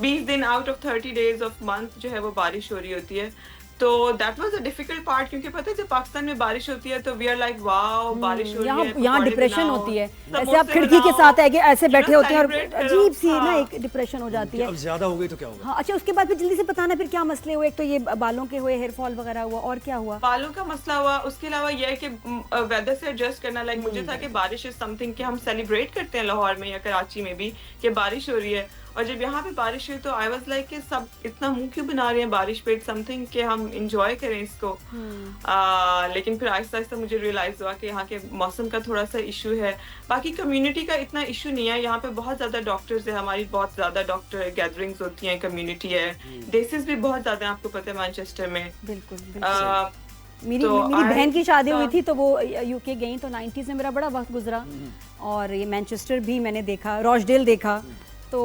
[SPEAKER 5] 20 दिन out of 30 days of month जो है वो बारिश हो रही होती है। तो that was a difficult part, क्योंकि पता है जब पाकिस्तान में बारिश होती है तो वी आर लाइक वाओ बारिश हो रही है,
[SPEAKER 1] यहाँ डिप्रेशन होती है, ऐसे आप खिड़की के साथ ऐसे बैठे होते हैं और अजीब सी ना एक डिप्रेशन हो जाती है।
[SPEAKER 2] अब ज्यादा हो गई तो क्या होगा?
[SPEAKER 1] हाँ, अच्छा उसके बाद फिर जल्दी से बताना फिर क्या मसले हुए। एक तो ये बालों के हुए, हेयर फॉल वगैरह हुआ, और क्या हुआ?
[SPEAKER 5] बालों का मसला हुआ, उसके अलावा ये है कि वेदर से एडजस्ट करना। लाइक मुझे था कि बारिश इज समथिंग कि हम सेलिब्रेट करते हैं लाहौर में या कराची में भी कि बारिश हो रही है, और जब यहाँ पे बारिश हुई तो आई वाज लाइक कि सब इतना मुंह क्यों बना रहे हैं बारिश पे, इट्स समथिंग कि हम इंजॉय करें इसको। लेकिन फिर आहिस्ता आहिस्ता मुझे रियलाइज हुआ कि यहाँ के मौसम का थोड़ा सा इशू है। बाकी कम्युनिटी का इतना इशू नहीं है, यहाँ पे बहुत ज्यादा डॉक्टर्स है, हमारी बहुत ज्यादा डॉक्टर गैदरिंग्स होती हैं, कम्युनिटी है, डेसिस भी बहुत ज्यादा है, आपको पता है मैनचेस्टर में।
[SPEAKER 1] बिल्कुल। मेरी बहन की शादी हुई थी तो वो यूके गई, तो 90s में मेरा बड़ा वक्त गुजरा, और ये मैनचेस्टर भी मैंने देखा, रॉचडेल देखा, तो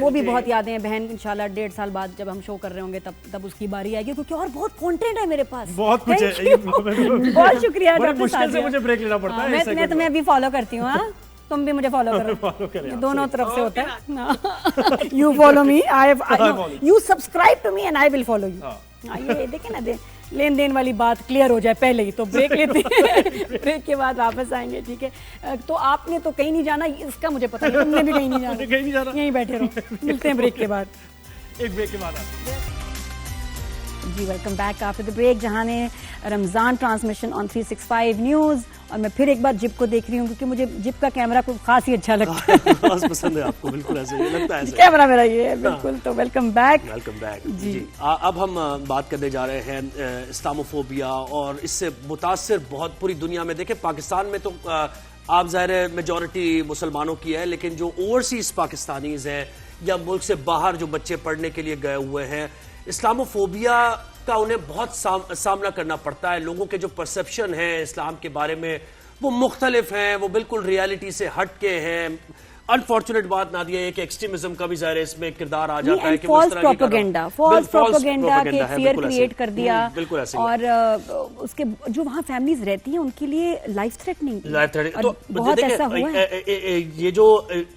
[SPEAKER 1] वो भी बहुत यादें हैं। बहन इंशाल्लाह 1.5 साल बाद जब हम शो कर रहे होंगे तब उसकी बारी आएगी, क्योंकि और बहुत कंटेंट है मेरे पास, बहुत कुछ है। बहुत शुक्रिया डॉक्टर साहब, मुझे मुझे ब्रेक लेना पड़ता है। मैं तुम्हें अभी फॉलो करती हूँ, हाँ तुम भी मुझे फॉलो करो, दोनों तरफ से होता है। You follow me, you subscribe to me and I will follow you. ये देखे ना, लेन देन वाली बात क्लियर हो जाए पहले ही, तो ब्रेक लेते हैं। ब्रेक के बाद वापस आएंगे, ठीक है? तो आपने तो कहीं नहीं जाना, इसका मुझे पता नहीं, तुमने भी कहीं नहीं जाना, कहीं नहीं जाना, यहीं बैठे रहो। मिलते हैं ब्रेक के बाद,
[SPEAKER 2] एक ब्रेक के बाद
[SPEAKER 1] जी। Welcome back after the break. जहाँ ने रमज़ान ट्रांसमिशन ऑन 365 न्यूज़, और मैं फिर एक बार जिप को देख रही हूँ क्योंकि मुझे जिप का कैमरा को खास ही अच्छा लगता है।
[SPEAKER 2] खास पसंद है आपको? बिल्कुल ऐसे ही लगता है,
[SPEAKER 1] कैमरा मेरा ये है, बिल्कुल। तो वेलकम बैक
[SPEAKER 2] जी। अब हम बात करने जा रहे हैं इस्लामोफोबिया, और इससे मुतासिर बहुत पूरी दुनिया में। देखें, पाकिस्तान में तो आप ज़ाहिर है मेजॉरिटी मुसलमानों की है, लेकिन जो ओवरसीज पाकिस्तानीज हैं या मुल्क से बाहर जो बच्चे पढ़ने के लिए गए हुए हैं, इस्लामोफोबिया का उन्हें बहुत सामना करना पड़ता है। लोगों के जो परसेप्शन है इस्लाम के बारे में वो मुख्तलिफ हैं, वो बिल्कुल रियलिटी से हट के हैं। अनफॉर्चुनेट बात नादिया है कि एक्सट्रीमिज्म का भी ज़ाहिर इसमें किरदार आ जाता है कि
[SPEAKER 1] फॉल्स प्रोपेगेंडा के फियर क्रिएट कर दिया,
[SPEAKER 2] बिल्कुल ऐसे।
[SPEAKER 1] और उसके जो वहाँ फैमिलीज रहती हैं उनके लिए लाइफ थ्रेटनिंग
[SPEAKER 2] तो
[SPEAKER 1] बहुत ऐसा हुआ है।
[SPEAKER 2] ये जो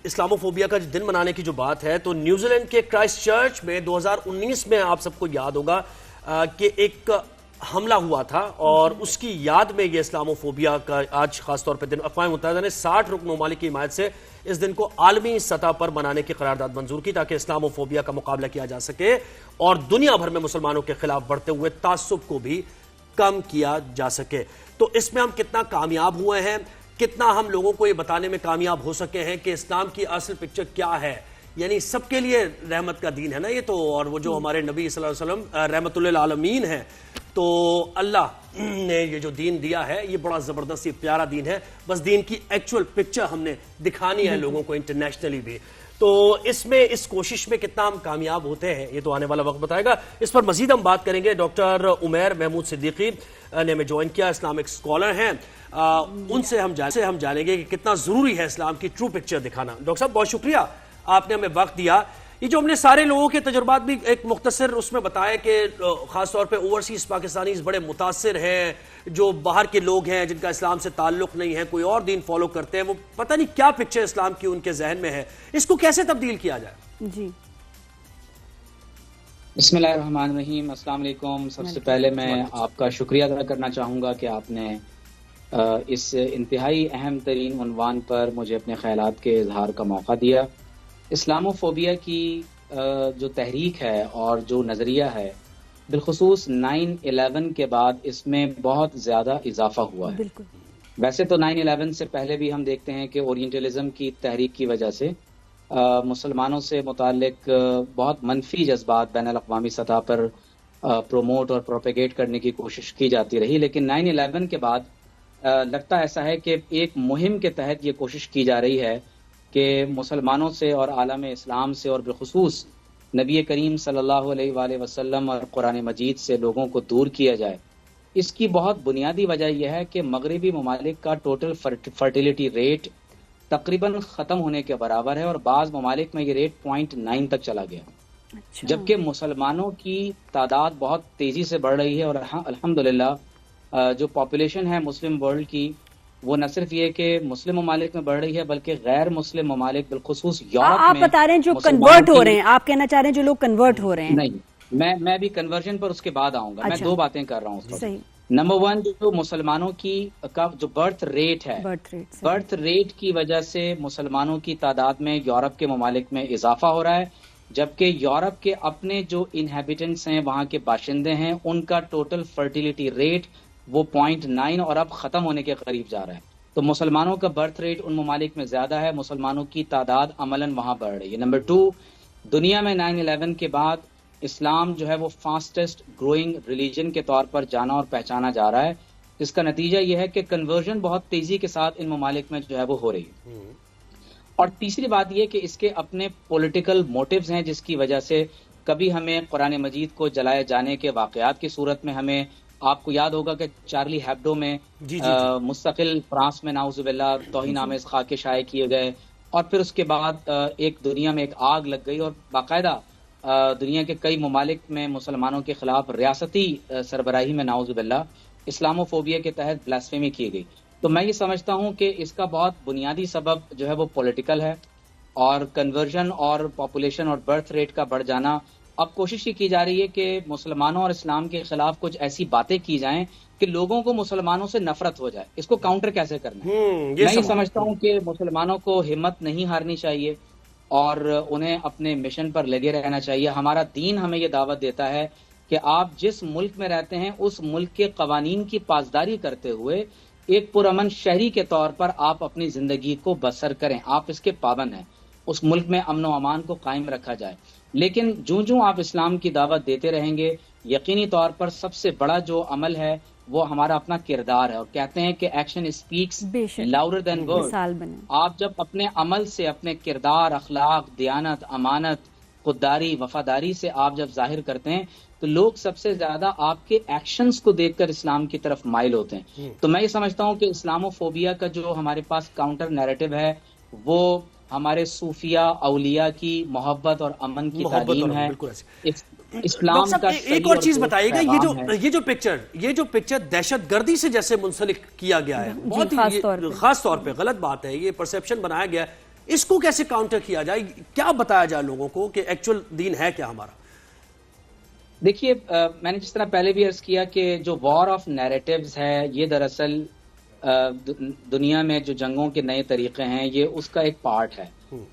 [SPEAKER 2] इस्लामोफोबिया का दिन मनाने की जो बात है, तो न्यूजीलैंड के क्राइस्ट चर्च में 2019 में आप सबको याद होगा कि एक हमला हुआ था, और उसकी याद में ये इस्लामोफोबिया का आज खासतौर पर दिन अक़वाम मुत्तहिदा ने 60 रुकन ममालिक की हिमायत से इस दिन को आलमी सतह पर मनाने की करारदाद मंजूर की, ताकि इस्लामोफोबिया का मुकाबला किया जा सके और दुनिया भर में मुसलमानों के खिलाफ बढ़ते हुए तासुब को भी कम किया जा सके। तो इसमें हम कितना कामयाब हुए हैं, कितना हम लोगों को ये बताने में कामयाब हो सके हैं कि इस्लाम की असल पिक्चर क्या है। यानी सबके लिए रहमत का दीन है ना ये तो, और वो जो हमारे नबी सल्लल्लाहु अलैहि वसल्लम रहमतुल्लिल आलमीन है, तो अल्लाह ने ये जो दीन दिया है ये बड़ा जबरदस्त प्यारा दीन है। बस दीन की एक्चुअल पिक्चर हमने दिखानी है लोगों को इंटरनेशनली भी। तो इसमें इस कोशिश में कितना हम कामयाब होते हैं ये तो आने वाला वक्त बताएगा। इस पर मजीद हम बात करेंगे। डॉक्टर उमैर महमूद सिद्दीकी ने हमें ज्वाइन किया, इस्लामिक स्कॉलर हैं। उनसे हम जानेंगे कि कितना जरूरी है इस्लाम की ट्रू पिक्चर दिखाना। डॉक्टर साहब बहुत शुक्रिया, आपने हमें वक्त दिया। ये जो हमने सारे लोगों के तजुर्बात भी एक मुख्तसर उसमें बताया कि खासतौर पे ओवरसीज पाकिस्तानी बड़े मुतासिर हैं, जो बाहर के लोग हैं जिनका इस्लाम से ताल्लुक नहीं है, कोई और दीन फॉलो करते हैं, वो पता नहीं क्या पिक्चर इस्लाम की उनके जहन में है, इसको कैसे तब्दील किया जाए?
[SPEAKER 1] जी
[SPEAKER 6] बिस्मिल्लाहिर्रहमानिर्रहीम, अस्सलाम वालेकुम। सबसे पहले मैं आपका शुक्रिया अदा करना चाहूँगा कि आपने इस इंतहाई अहम तरीन उन्वान पर मुझे अपने ख्यालात के इजहार का मौका दिया। इस्लामोफोबिया की जो तहरीक है और जो नज़रिया है, बिलखुसूस 9/11 के बाद इसमें बहुत ज़्यादा इजाफा हुआ है। वैसे तो 9/11 से पहले भी हम देखते हैं कि ओरिएंटलिज्म की तहरीक की वजह से मुसलमानों से मुताल्लिक बहुत मनफी जज्बात बैनुल अक़वामी सतह पर प्रोमोट और प्रोपेगेट करने की कोशिश की जाती रही, लेकिन 9/11 के बाद लगता ऐसा है कि एक मुहिम के तहत ये कोशिश की जा रही है कि मुसलमानों से और आलम इस्लाम से और बिलखुसूस नबी करीम सल्लल्लाहु अलैहि वसल्लम और कुरान मजीद से लोगों को दूर किया जाए। इसकी बहुत बुनियादी वजह यह है कि मगरबी ममालिक का टोटल फर्टिलिटी रेट तकरीबन ख़त्म होने के बराबर है, और बाज़ ममालिक में ये रेट 0.9 तक चला गया। जबकि मुसलमानों की तादाद बहुत तेज़ी से बढ़ रही है, और अल्हम्दुलिल्लाह جو پاپولیشن ہے مسلم ورلڈ کی وہ نہ صرف یہ کہ مسلم ممالک میں بڑھ رہی ہے بلکہ غیر مسلم ممالک بالخصوص یورپ میں
[SPEAKER 1] آپ بتا رہے ہیں جو کنورٹ ہو رہے ہیں، آپ کہنا چاہ رہے ہیں جو لوگ کنورٹ ہو رہے ہیں؟
[SPEAKER 6] نہیں، میں بھی کنورژن پر اس کے بعد آؤں گا. میں دو باتیں کر رہا ہوں اس
[SPEAKER 1] صحیح.
[SPEAKER 6] نمبر 1 جو مسلمانوں کی جو برتھ ریٹ ہے، برتھ ریٹ کی وجہ سے مسلمانوں کی تعداد میں یورپ کے ممالک میں اضافہ ہو رہا ہے، جبکہ یورپ کے اپنے جو انہیبیٹنٹس ہیں، وہاں کے باشندے ہیں، ان کا ٹوٹل فرٹیلیٹی ریٹ وہ 0.9 اور اب ختم ہونے کے قریب جا رہا ہے. تو مسلمانوں کا برتھ ریٹ ان ممالک میں زیادہ ہے، مسلمانوں کی تعداد عملاً وہاں بڑھ رہی ہے. نمبر 2 دنیا میں 9/11 کے بعد اسلام جو ہے وہ فاسٹسٹ گروئنگ ریلیجن کے طور پر جانا اور پہچانا جا رہا ہے، جس کا نتیجہ یہ ہے کہ کنورژن بہت تیزی کے ساتھ ان ممالک میں جو ہے وہ ہو رہی ہے. اور تیسری بات یہ کہ اس کے اپنے پولیٹیکل موٹیوز ہیں، جس کی وجہ سے کبھی ہمیں قرآن مجید کو جلائے جانے کے واقعات کی صورت میں ہمیں، آپ کو یاد ہوگا کہ چارلی ہیبڈو میں مستقل فرانس میں نعوذ باللہ توہین آمیز خاکے شائع کیے گئے، اور پھر اس کے بعد ایک دنیا میں ایک آگ لگ گئی اور باقاعدہ دنیا کے کئی ممالک میں مسلمانوں کے خلاف ریاستی سربراہی میں نعوذ باللہ اسلاموفوبیا کے تحت بلاسفیمی کی گئی. تو میں یہ سمجھتا ہوں کہ اس کا بہت بنیادی سبب جو ہے وہ پولیٹیکل ہے، اور کنورژن اور پاپولیشن اور برتھ ریٹ کا بڑھ جانا. اب کوشش یہ کی جا رہی ہے کہ مسلمانوں اور اسلام کے خلاف کچھ ایسی باتیں کی جائیں کہ لوگوں کو مسلمانوں سے نفرت ہو جائے. اس کو کاؤنٹر کیسے کرنا ہے؟ میں یہ سمجھتا ہوں کہ مسلمانوں کو ہمت نہیں ہارنی چاہیے اور انہیں اپنے مشن پر لگے رہنا چاہیے. ہمارا دین ہمیں یہ دعوت دیتا ہے کہ آپ جس ملک میں رہتے ہیں اس ملک کے قوانین کی پاسداری کرتے ہوئے ایک پرامن شہری کے طور پر آپ اپنی زندگی کو بسر کریں. آپ اس کے پابند ہیں، اس ملک میں امن و امان کو قائم رکھا جائے. لیکن جوں آپ اسلام کی دعوت دیتے رہیں گے، یقینی طور پر سب سے بڑا جو عمل ہے وہ ہمارا اپنا کردار ہے، اور کہتے ہیں کہ action speaks louder than word. آپ جب اپنے عمل سے، اپنے کردار، اخلاق، دیانت، امانت، خودداری، وفاداری سے آپ جب ظاہر کرتے ہیں تو لوگ سب سے زیادہ آپ کے ایکشنز کو دیکھ کر اسلام کی طرف مائل ہوتے ہیں. تو میں یہ سمجھتا ہوں کہ اسلاموفوبیا کا جو ہمارے پاس کاؤنٹر نیریٹو ہے وہ ہمارے صوفیہ اولیاء کی محبت اور امن کی تعلیم ہے. اسلام کا
[SPEAKER 2] ایک اور چیز بتائیے گا، یہ جو پکچر دہشت گردی سے جیسے منسلک کیا گیا ہے، بہت ہی خاص طور پہ غلط بات ہے، یہ پرسیپشن بنایا گیا ہے، اس کو کیسے کاؤنٹر کیا جائے؟ کیا بتایا جائے لوگوں کو کہ ایکچوئل دین ہے کیا ہمارا؟
[SPEAKER 6] دیکھیے، میں نے جس طرح پہلے بھی عرض کیا کہ جو وار آف نیریٹیوز ہے، یہ دراصل دنیا میں جو جنگوں کے نئے طریقے ہیں یہ اس کا ایک پارٹ ہے.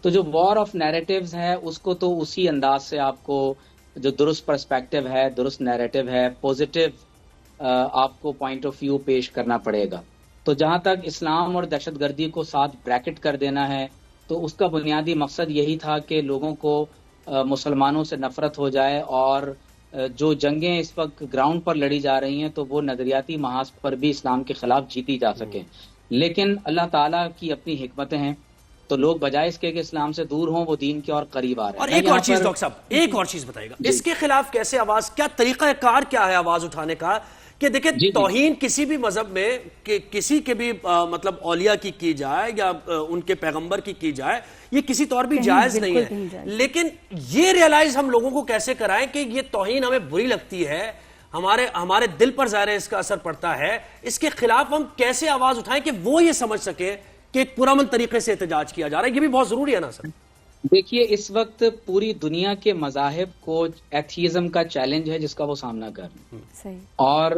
[SPEAKER 6] تو جو وار آف نیریٹیوز ہے اس کو تو اسی انداز سے آپ کو جو درست پرسپیکٹو ہے، درست نیریٹو ہے، پوزیٹیو آپ کو پوائنٹ آف ویو پیش کرنا پڑے گا. تو جہاں تک اسلام اور دہشت گردی کو ساتھ بریکٹ کر دینا ہے تو اس کا بنیادی مقصد یہی تھا کہ لوگوں کو مسلمانوں سے نفرت ہو جائے، اور جو جنگیں اس وقت گراؤنڈ پر لڑی جا رہی ہیں تو وہ نظریاتی محاذ پر بھی اسلام کے خلاف جیتی جا سکیں. لیکن اللہ تعالیٰ کی اپنی حکمتیں ہیں، تو لوگ بجائے اس کے کہ اسلام سے دور ہوں وہ دین کے اور قریب آ رہے ہیں.
[SPEAKER 2] اور ایک اور چیز ڈاکٹر صاحب، ایک اور چیز بتائیے گا، اس کے خلاف کیسے آواز، کیا طریقہ کار کیا ہے آواز اٹھانے کا؟ کہ دیکھیں توہین کسی بھی مذہب میں کسی کے بھی مطلب اولیاء کی جائے یا ان کے پیغمبر کی جائے، یہ کسی طور بھی جائز نہیں ہے. لیکن یہ ریئلائز ہم لوگوں کو کیسے کرائیں کہ یہ توہین ہمیں بری لگتی ہے، ہمارے دل پر ظاہر اس کا اثر پڑتا ہے، اس کے خلاف ہم کیسے آواز اٹھائیں کہ وہ یہ سمجھ سکے کہ ایک پرامن طریقے سے احتجاج کیا جا رہا ہے؟ یہ بھی بہت ضروری ہے نا سر.
[SPEAKER 6] دیکھیے، اس وقت پوری دنیا کے مذاہب کو ایتھیزم کا چیلنج ہے جس کا وہ سامنا کر رہے ہیں، اور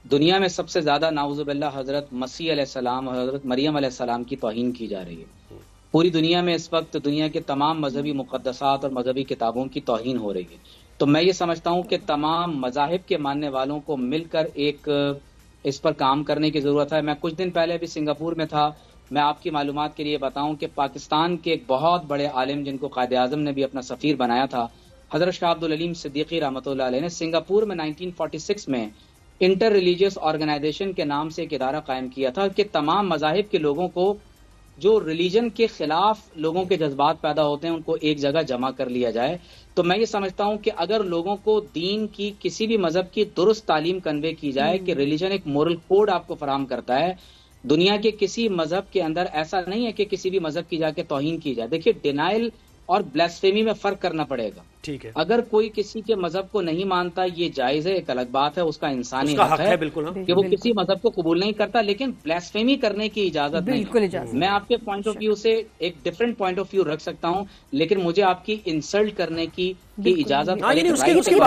[SPEAKER 6] دنیا میں سب سے زیادہ نعوذ باللہ حضرت مسیح علیہ السلام اور حضرت مریم علیہ السلام کی توہین کی جا رہی ہے. پوری دنیا میں اس وقت دنیا کے تمام مذہبی مقدسات اور مذہبی کتابوں کی توہین ہو رہی ہے. تو میں یہ سمجھتا ہوں کہ تمام مذاہب کے ماننے والوں کو مل کر ایک اس پر کام کرنے کی ضرورت ہے. میں کچھ دن پہلے بھی سنگاپور میں تھا. میں آپ کی معلومات کے لیے بتاؤں کہ پاکستان کے ایک بہت بڑے عالم جن کو قائد اعظم نے بھی اپنا سفیر بنایا تھا، حضرت شاہ عبدالعلیم صدیقی رحمۃ اللہ علیہ نے سنگاپور میں 1946 میں انٹر ریلیجیس آرگنائزیشن کے نام سے ایک ادارہ قائم کیا تھا کہ تمام مذاہب کے لوگوں کو جو ریلیجن کے خلاف لوگوں کے جذبات پیدا ہوتے ہیں ان کو ایک جگہ جمع کر لیا جائے. تو میں یہ سمجھتا ہوں کہ اگر لوگوں کو دین کی کسی بھی مذہب کی درست تعلیم کنوے کی جائے کہ ریلیجن ایک مورل کوڈ آپ کو فراہم کرتا ہے، دنیا کے کسی مذہب کے اندر ایسا نہیں ہے کہ کسی بھی مذہب کی جا کے توہین کی جائے. دیکھیے، ڈینائل اور بلیسفیمی میں فرق کرنا پڑے گا.
[SPEAKER 2] ٹھیک ہے.
[SPEAKER 6] اگر کوئی کسی کے مذہب کو نہیں مانتا یہ جائز ہے, ایک الگ بات ہے, اس کا انسانی
[SPEAKER 2] حق
[SPEAKER 6] حق
[SPEAKER 2] ہے,
[SPEAKER 6] ہے
[SPEAKER 2] بالکل
[SPEAKER 6] کہ وہ کسی مذہب کو قبول نہیں کرتا, لیکن بلیسفیمی کرنے کی اجازت نہیں. میں آپ کے پوائنٹ آف ویو سے ایک ڈفرینٹ پوائنٹ آف ویو رکھ سکتا ہوں, لیکن مجھے آپ کی انسلٹ کرنے کی اجازت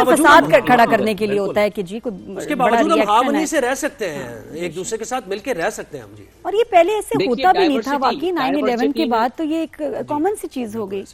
[SPEAKER 1] فساد کھڑا کرنے کے لیے ہوتا ہے کہ جی
[SPEAKER 2] اس کے باوجود ہم ہارمونی سے رہ سکتے ہیں, ایک دوسرے کے ساتھ مل کے رہ سکتے ہیں ہم. جی,
[SPEAKER 1] اور یہ پہلے ایسے ہوتا بھی نہیں تھا واقعی, 9/11 کے بعد تو یہ ایک کامن سی چیز ہو گئی.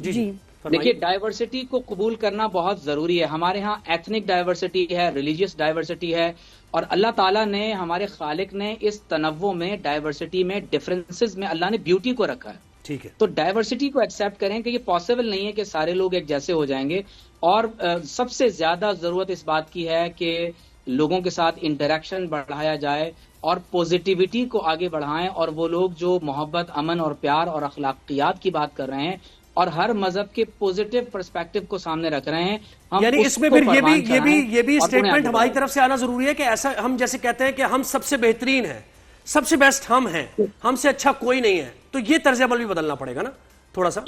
[SPEAKER 1] جی
[SPEAKER 6] دیکھیے, ڈائیورسٹی کو قبول کرنا بہت ضروری ہے. ہمارے ہاں ایتھنک ڈائیورسٹی ہے, ریلیجیس ڈائیورسٹی ہے, اور اللہ تعالیٰ نے, ہمارے خالق نے اس تنوع میں, ڈائیورسٹی میں, ڈفرینسز میں اللہ نے بیوٹی کو رکھا ہے.
[SPEAKER 2] ٹھیک ہے,
[SPEAKER 6] تو ڈائیورسٹی کو ایکسیپٹ کریں کہ یہ پاسبل نہیں ہے کہ سارے لوگ ایک جیسے ہو جائیں گے, اور سب سے زیادہ ضرورت اس بات کی ہے کہ لوگوں کے ساتھ انٹریکشن بڑھایا جائے اور پوزیٹیوٹی کو آگے بڑھائیں, اور وہ لوگ جو محبت, امن اور پیار اور اخلاقیات کی بات کر رہے ہیں اور ہر مذہب کے پوزیٹیو پرسپیکٹو کو سامنے رکھ رہے ہیں,
[SPEAKER 2] یعنی اس میں پھر یہ بھی اسٹیٹمنٹ ہماری طرف سے آنا ضروری ہے کہ ایسا ہم جیسے کہتے ہیں کہ ہم سب سے بہترین ہیں, سب سے بیسٹ ہم ہیں, ہم سے اچھا کوئی نہیں ہے, تو یہ طرز عمل بھی بدلنا پڑے گا نا تھوڑا سا.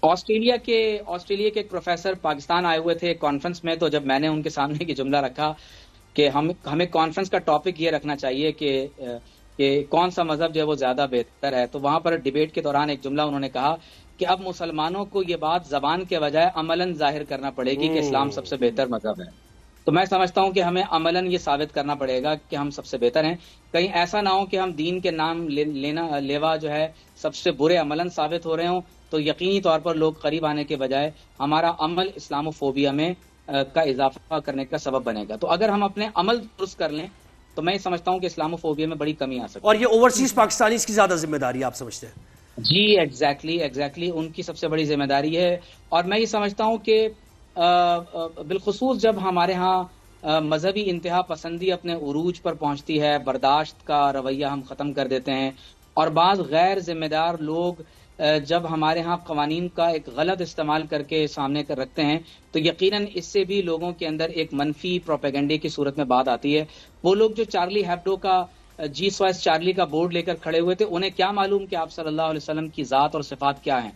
[SPEAKER 6] آسٹریلیا کے ایک پروفیسر پاکستان آئے ہوئے تھے کانفرنس میں, تو جب میں نے ان کے سامنے یہ جملہ رکھا کہ ہمیں کانفرنس کا ٹاپک یہ رکھنا چاہیے کہ کون سا مذہب جو ہے وہ زیادہ بہتر ہے, تو وہاں پر ڈیبیٹ کے دوران ایک جملہ انہوں نے کہا کہ اب مسلمانوں کو یہ بات زبان کے بجائے عملاً ظاہر کرنا پڑے گی کہ اسلام سب سے بہتر مذہب ہے. تو میں سمجھتا ہوں کہ ہمیں عملاً یہ ثابت کرنا پڑے گا کہ ہم سب سے بہتر ہیں. کہیں ایسا نہ ہو کہ ہم دین کے نام لیوا جو ہے سب سے برے عملاً ثابت ہو رہے ہوں, تو یقینی طور پر لوگ قریب آنے کے بجائے ہمارا عمل اسلاموفوبیا میں کا اضافہ کرنے کا سبب بنے گا. تو اگر ہم اپنے عمل درست کر لیں تو میں سمجھتا ہوں کہ اسلاموفوبیا میں بڑی کمی آ سکتی ہے.
[SPEAKER 2] اور یہ اوورسیز پاکستانیز کی زیادہ ذمہ داری آپ سمجھتے ہیں؟
[SPEAKER 6] جی ایگزیکٹلی ان کی سب سے بڑی ذمہ داری ہے. اور میں یہ سمجھتا ہوں کہ بالخصوص جب ہمارے ہاں مذہبی انتہا پسندی اپنے عروج پر پہنچتی ہے, برداشت کا رویہ ہم ختم کر دیتے ہیں, اور بعض غیر ذمہ دار لوگ جب ہمارے ہاں قوانین کا ایک غلط استعمال کر کے سامنے کر رکھتے ہیں, تو یقیناً اس سے بھی لوگوں کے اندر ایک منفی پروپیگنڈے کی صورت میں بات آتی ہے. وہ لوگ جو چارلی ہیبڈو کا جی سوائس چارلی کا بورڈ لے کر کھڑے ہوئے تھے, انہیں کیا معلوم کہ آپ صلی اللہ علیہ وسلم کی ذات اور صفات کیا ہیں,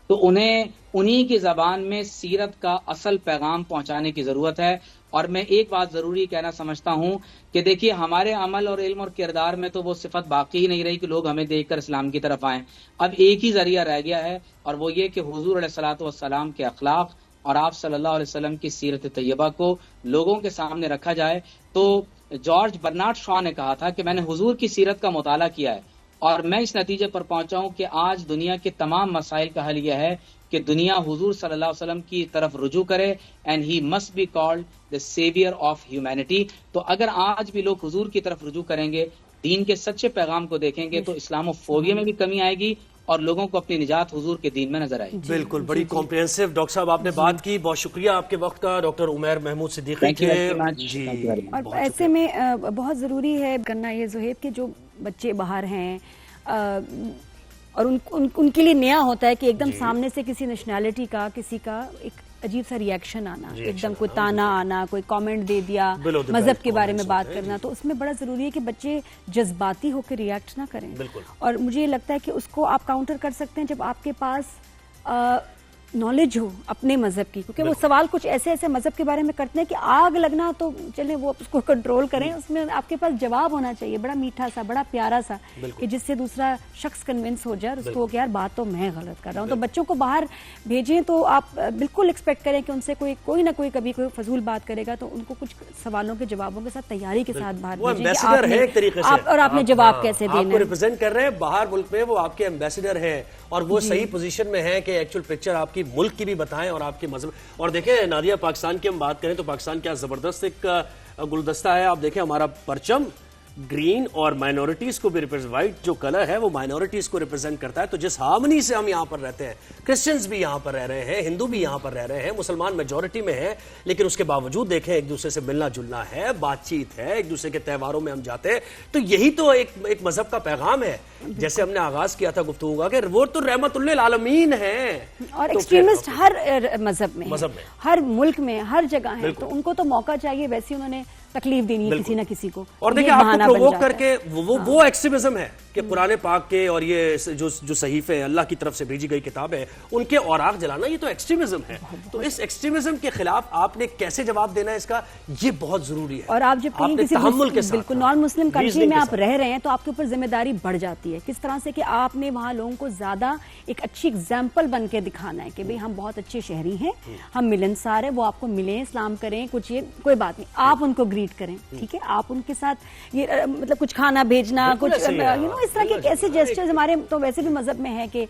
[SPEAKER 6] تو انہی کی زبان میں سیرت کا اصل پیغام پہنچانے کی ضرورت ہے. اور میں ایک بات ضروری کہنا سمجھتا ہوں کہ دیکھیے, ہمارے عمل اور علم اور کردار میں تو وہ صفت باقی ہی نہیں رہی کہ لوگ ہمیں دیکھ کر اسلام کی طرف آئیں. اب ایک ہی ذریعہ رہ گیا ہے, اور وہ یہ کہ حضور علیہ الصلوۃ والسلام کے اخلاق اور آپ صلی اللہ علیہ وسلم کی سیرت طیبہ کو لوگوں کے سامنے رکھا جائے. تو جارج برنارڈ شاہ نے کہا تھا کہ میں نے حضور کی سیرت کا مطالعہ کیا ہے, اور میں اس نتیجے پر پہنچا ہوں کہ آج دنیا کے تمام مسائل کا حل یہ ہے کہ دنیا حضور صلی اللہ علیہ وسلم کی طرف رجوع کرے, and he must be called the saviour of humanity. تو اگر آج بھی لوگ حضور کی طرف رجوع کریں گے, دین کے سچے پیغام کو دیکھیں گے, تو اسلاموفوبیا میں بھی کمی آئے گی اور لوگوں کو اپنی نجات حضور کے دین میں نظر آئے.
[SPEAKER 2] بالکل, بڑی کمپریہنسو ڈاکٹر صاحب آپ نے بات کی, بہت شکریہ آپ کے وقت کا. ڈاکٹر عمیر محمود صدیقی تھے.
[SPEAKER 6] جی,
[SPEAKER 1] اور ایسے میں بہت ضروری ہے کرنا یہ زہیب کہ جو بچے باہر ہیں اور ان کے لیے نیا ہوتا ہے کہ ایک دم سامنے سے کسی نیشنلٹی کا, کسی کا ایک عجیب سا ریئیکشن آنا, ایک دم کوئی تانا آنا, کوئی کامنٹ دے دیا, مذہب کے بارے میں بات کرنا, تو اس میں بڑا ضروری ہے کہ بچے جذباتی ہو کے ریئیکٹ نہ کریں. اور مجھے یہ لگتا ہے کہ اس کو آپ کاؤنٹر کر سکتے ہیں جب آپ کے پاس نالج ہو اپنے مذہب کی, کیونکہ وہ سوال کچھ ایسے مذہب کے بارے میں کرتے ہیں کہ آگ لگنا, تو چلیں وہ اس کو کنٹرول کریں, اس میں آپ کے پاس جواب ہونا چاہیے بڑا میٹھا سا, بڑا پیارا سا, کہ جس سے دوسرا شخص کنونس ہو جائے, اس کو کہ یار بات تو میں غلط کر رہا ہوں. تو بچوں کو باہر بھیجیں تو آپ بالکل ایکسپیکٹ کریں کہ ان سے کوئی نہ کوئی کبھی کوئی فضول بات کرے گا, تو ان کو کچھ سوالوں کے جوابوں کے ساتھ تیاری کے ساتھ باہر بھیجیں اور آپ نے جواب کیسے دینا ہے.
[SPEAKER 2] ریپرزینٹ کر رہے ہیں باہر ملک میں, وہ آپ کے ایمبیسڈر ہیں اور وہ صحیح پوزیشن میں ہیں کہ ایکچوئل پکچر آپ کی ملک کی بھی بتائیں اور آپ کے مذہب. اور دیکھیں نادیہ, پاکستان کی ہم بات کریں تو پاکستان کیا زبردست ایک گلدستہ ہے. آپ دیکھیں ہمارا پرچم گرین اور مائنورٹیز کو بھی وائٹ جو کلر ہے وہ مائنورٹیز کو ریپرزینٹ کرتا ہے. تو جس ہارمنی سے ہم یہاں پر رہتے ہیں, کرسچنز بھی یہاں پر رہ رہے ہیں, ہندو بھی یہاں پر رہ رہے ہیں, مسلمان میجورٹی میں ہیں, لیکن اس کے باوجود دیکھیں ایک دوسرے سے ملنا جلنا ہے, بات چیت ہے, ایک دوسرے کے تہواروں میں ہم جاتے ہیں. تو یہی تو ایک مذہب کا پیغام ہے. جیسے ہم نے آغاز کیا تھا گفتگو کا کہ وہ تو رحمت للعالمین ہیں,
[SPEAKER 1] اور ایکسٹریمسٹ ہر مذہب میں, ہر ملک میں, ہر جگہ ہیں. تو ان کو تو موقع چاہیے. ویسے انہوں نے तकलीफ देनी है किसी ना किसी को।
[SPEAKER 2] और देखिए आपको प्रोवोक करके वो एक्सट्रीमिज्म है कि कुरान पाक के और ये जो सहीफे अल्लाह की तरफ से भेजी गई किताब है उनके औराक जलाना, ये तो एक्सट्रीमिज्म है। तो इस एक्सट्रीमिज्म के खिलाफ आपने कैसे जवाब देना है इसका, ये बहुत जरूरी है।
[SPEAKER 1] और आप जब कहीं किसी बिल्कुल नॉन मुस्लिम कंट्री में आप रह रहे हैं तो आपके ऊपर जिम्मेदारी बढ़ जाती है, किस तरह से कि आपने वहां लोगों को ज्यादा एक अच्छी एग्जाम्पल बन के दिखाना है कि भाई हम बहुत अच्छे शहरी हैं, हम मिलनसार है, वो आपको मिलें, सलाम करें, कुछ ये कोई बात नहीं, आप उनको ग्रीट करें, ठीक है, आप उनके साथ ये मतलब कुछ खाना भेजना, कुछ इस तरह के कैसे जेस्चर्स हमारे तो वैसे भी मजहब में है कि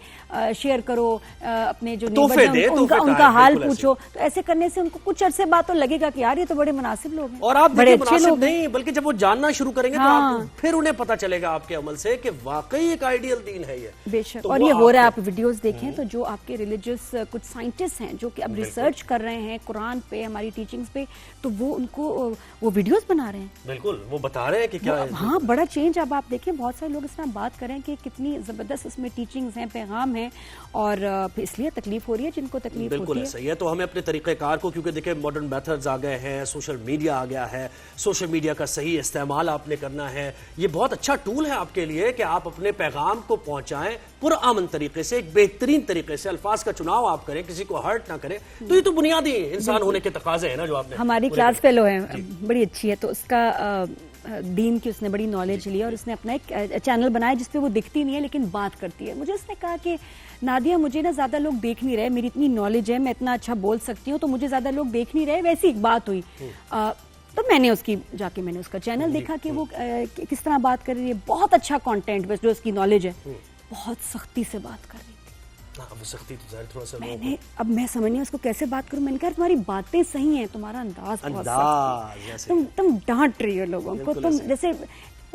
[SPEAKER 1] शेयर करो अपने जो उनका हाल पूछो, तो ऐसे करने से उनको कुछ अरसे बाद तो लगेगा कि यार ये तो बड़े मुनासिब लोग हैं
[SPEAKER 2] और आप
[SPEAKER 1] बड़े अच्छे लोग
[SPEAKER 2] नहीं, बल्कि जब वो जानना शुरू करेंगे तो फिर उन्हें पता चलेगा आपके अमल से कि वाकई एक आइडियल दीन है ये।
[SPEAKER 1] बेशक। और ये हो रहा है, आप वीडियोस देखें तो जो आपके रिलीजियस कुछ साइंटिस्ट हैं जो कि अब रिसर्च कर रहे हैं कुरान पे, हमारी टीचिंग्स पे, तो वो उनको वो वीडियोस बना रहे हैं,
[SPEAKER 2] बिल्कुल वो बता रहे हैं कि क्या है।
[SPEAKER 1] हाँ, बड़ा चेंज। अब आप देखें बहुत सारे लोग इस तरह बात करें कि कितनी जबरदस्त इसमें टीचिंग्स हैं, पैगाम हैं, और इसलिए तकलीफ हो रही है जिनको तकलीफ होती है।
[SPEAKER 2] बिल्कुल ऐसा ही है। तो हमें अपने तरीक़ेकार को, क्योंकि देखिए मॉडर्न मेथड्स आ गए हैं, सोशल मीडिया आ गया है, सोशल मीडिया का सही इस्तेमाल आपने करना है। ये बहुत अच्छा टूल है आपके लिए कि आप अपने पैगाम को पहुंचाएं पुरअमन तरीके से, एक बेहतरीन तरीके से, अल्फाज का चुनाव आप करें, किसी को हर्ट ना करें। तो ये तो बुनियादी इंसान होने के तकाजे हैं ना जो आपने।
[SPEAKER 1] हमारी क्लास फेलो है, बड़ी अच्छी है, तो उसका दीन की उसने बड़ी नॉलेज ली और उसने अपना एक चैनल बनाया जिसपे वो दिखती नहीं है लेकिन बात करती है। मुझे उसने कहा कि नादिया मुझे ना ज़्यादा लोग देख नहीं रहे, मेरी इतनी नॉलेज है, मैं इतना अच्छा बोल सकती हूँ, तो मुझे ज़्यादा लोग देख नहीं रहे। वैसी एक बात हुई तो मैंने उसका चैनल देखा कि वो किस तरह बात कर रही है। बहुत अच्छा कंटेंट बस जो उसकी नॉलेज है, बहुत सख्ती से बात कर रही है।
[SPEAKER 2] वो सख्ती तो ज़ाहिर थोड़ा सा
[SPEAKER 1] अब मैं समझ नहीं उसको कैसे बात करूं। मैंने कहा तुम्हारी बातें सही हैं, तुम्हारा अंदाज बहुत सख्त है, तुम डांट रही हो लोगों को, तुम जैसे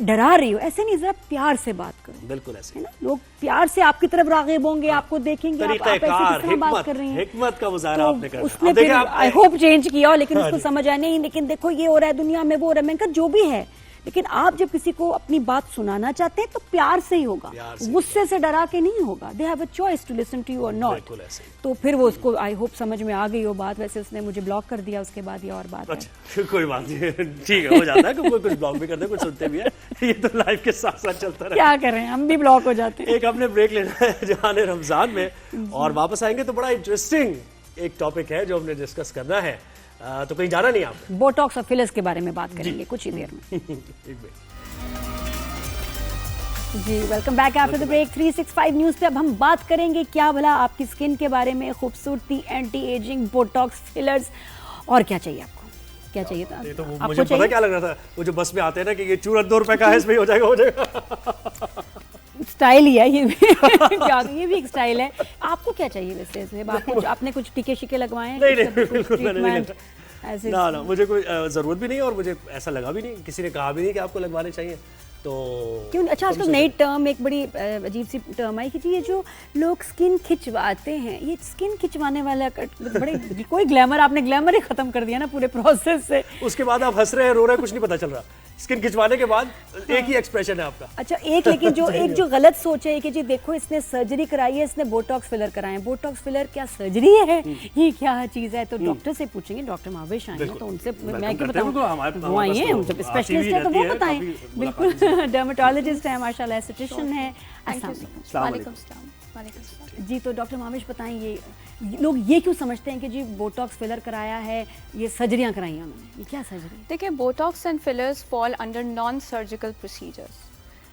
[SPEAKER 1] डरा रही हो, ऐसे नहीं, जरा प्यार से बात करो।
[SPEAKER 2] बिल्कुल ऐसे
[SPEAKER 1] है ना, लोग प्यार से आपकी तरफ राग़िब होंगे, आपको देखेंगे, आप ऐसे किस तरह बात कर रही हैं।
[SPEAKER 2] हिकमत का मुज़ाहरा आपने करना।
[SPEAKER 1] उसने फिर आई होप चेंज किया हो, लेकिन उसको समझ आया नहीं, लेकिन देखो ये हो रहा है दुनिया में, वो हो रहा है। मैंने कहा जो भी है, लेकिन आप जब किसी को अपनी बात सुनाना चाहते हैं तो प्यार से ही होगा, गुस्से से डरा के नहीं होगा। They have a choice to listen to you और नॉट। तो फिर वो उसको आई होप समझ में आ गई वो बात। वैसे उसने मुझे ब्लॉक कर दिया उसके बाद, ये और बात है।
[SPEAKER 2] अच्छा, कोई बात नहीं, ठीक है, हो जाता है, कोई कुछ ब्लॉक भी करते हैं, कुछ सुनते भी है, ये तो लाइफ के साथ साथ चलता रहे।
[SPEAKER 1] क्या करें, हम भी ब्लॉक हो जाते हैं।
[SPEAKER 2] एक हमने ब्रेक लेना है जहाने रमजान में, और वापस आएंगे तो बड़ा इंटरेस्टिंग एक टॉपिक है जो हमने डिस्कस करना है, तो कहीं जाना नहीं आप।
[SPEAKER 1] बोटॉक्स और फिलर्स के बारे में बात करेंगे कुछ ही देर में। जी welcome back after the break. 365 news पे अब हम बात करेंगे क्या भला आपकी स्किन के बारे में, खूबसूरती, एंटी एजिंग, बोटॉक्स, फिलर्स, और क्या चाहिए आपको, क्या चाहिए था?
[SPEAKER 2] ये तो मुझे पता क्या लग रहा था, वो जो बस में आते हैं ना कि ये चूरन 2 रुपए का है, इसमें हो जाएगा।
[SPEAKER 1] स्टाइल ही है ये भी क्या, ये भी एक स्टाइल है। आपको क्या चाहिए वैसे? आपने कुछ टीके शिके लगवाए हैं?
[SPEAKER 2] नहीं, ना, मुझे कोई जरूरत भी नहीं, और मुझे ऐसा लगा भी नहीं, किसी ने कहा भी नहीं कि आपको लगवाने चाहिए। तो क्यों? अच्छा, आजकल नई टर्म, एक बड़ी अजीब सी टर्म आई कि जी ये जो लोग स्किन खिंचवाते हैं, ये स्किन खिंचवाने वाला बड़े कोई ग्लैमर, आपने ग्लैमर ही खत्म कर दिया ना पूरे प्रोसेस से। उसके बाद आप हंस रहे हैं, रो रहे हैं, कुछ नहीं पता चल रहा। स्किन खिंचवाने के बाद एक ही एक्सप्रेशन है आपका।
[SPEAKER 1] अच्छा, लेकिन जो गलत सोच है कि जी देखो इसने सर्जरी कराई है, इसने बोटॉक्स फिलर कराए हैं। बोटॉक्स फिलर क्या सर्जरी है, ये क्या चीज है? तो डॉक्टर से पूछेंगे, डॉक्टर महावेश आए हैं, तो उनसे मैं क्या बताऊं, वो आई हैं, जब स्पेशलिस्ट है तो वो बताएं। बिल्कुल, डर्मेटोलॉजिस्ट है माशाल्लाह, एस्थेटिशियन है। अस्सलाम वालेकुम जी। तो डॉक्टर महावेश बताएं, ये लोग ये क्यों समझते हैं कि जी बोटॉक्स फिलर कराया है, ये सर्जरियां कराई हैं उन्होंने, ये क्या सर्जरी?
[SPEAKER 7] देखिए, Botox and fillers fall under non surgical procedures,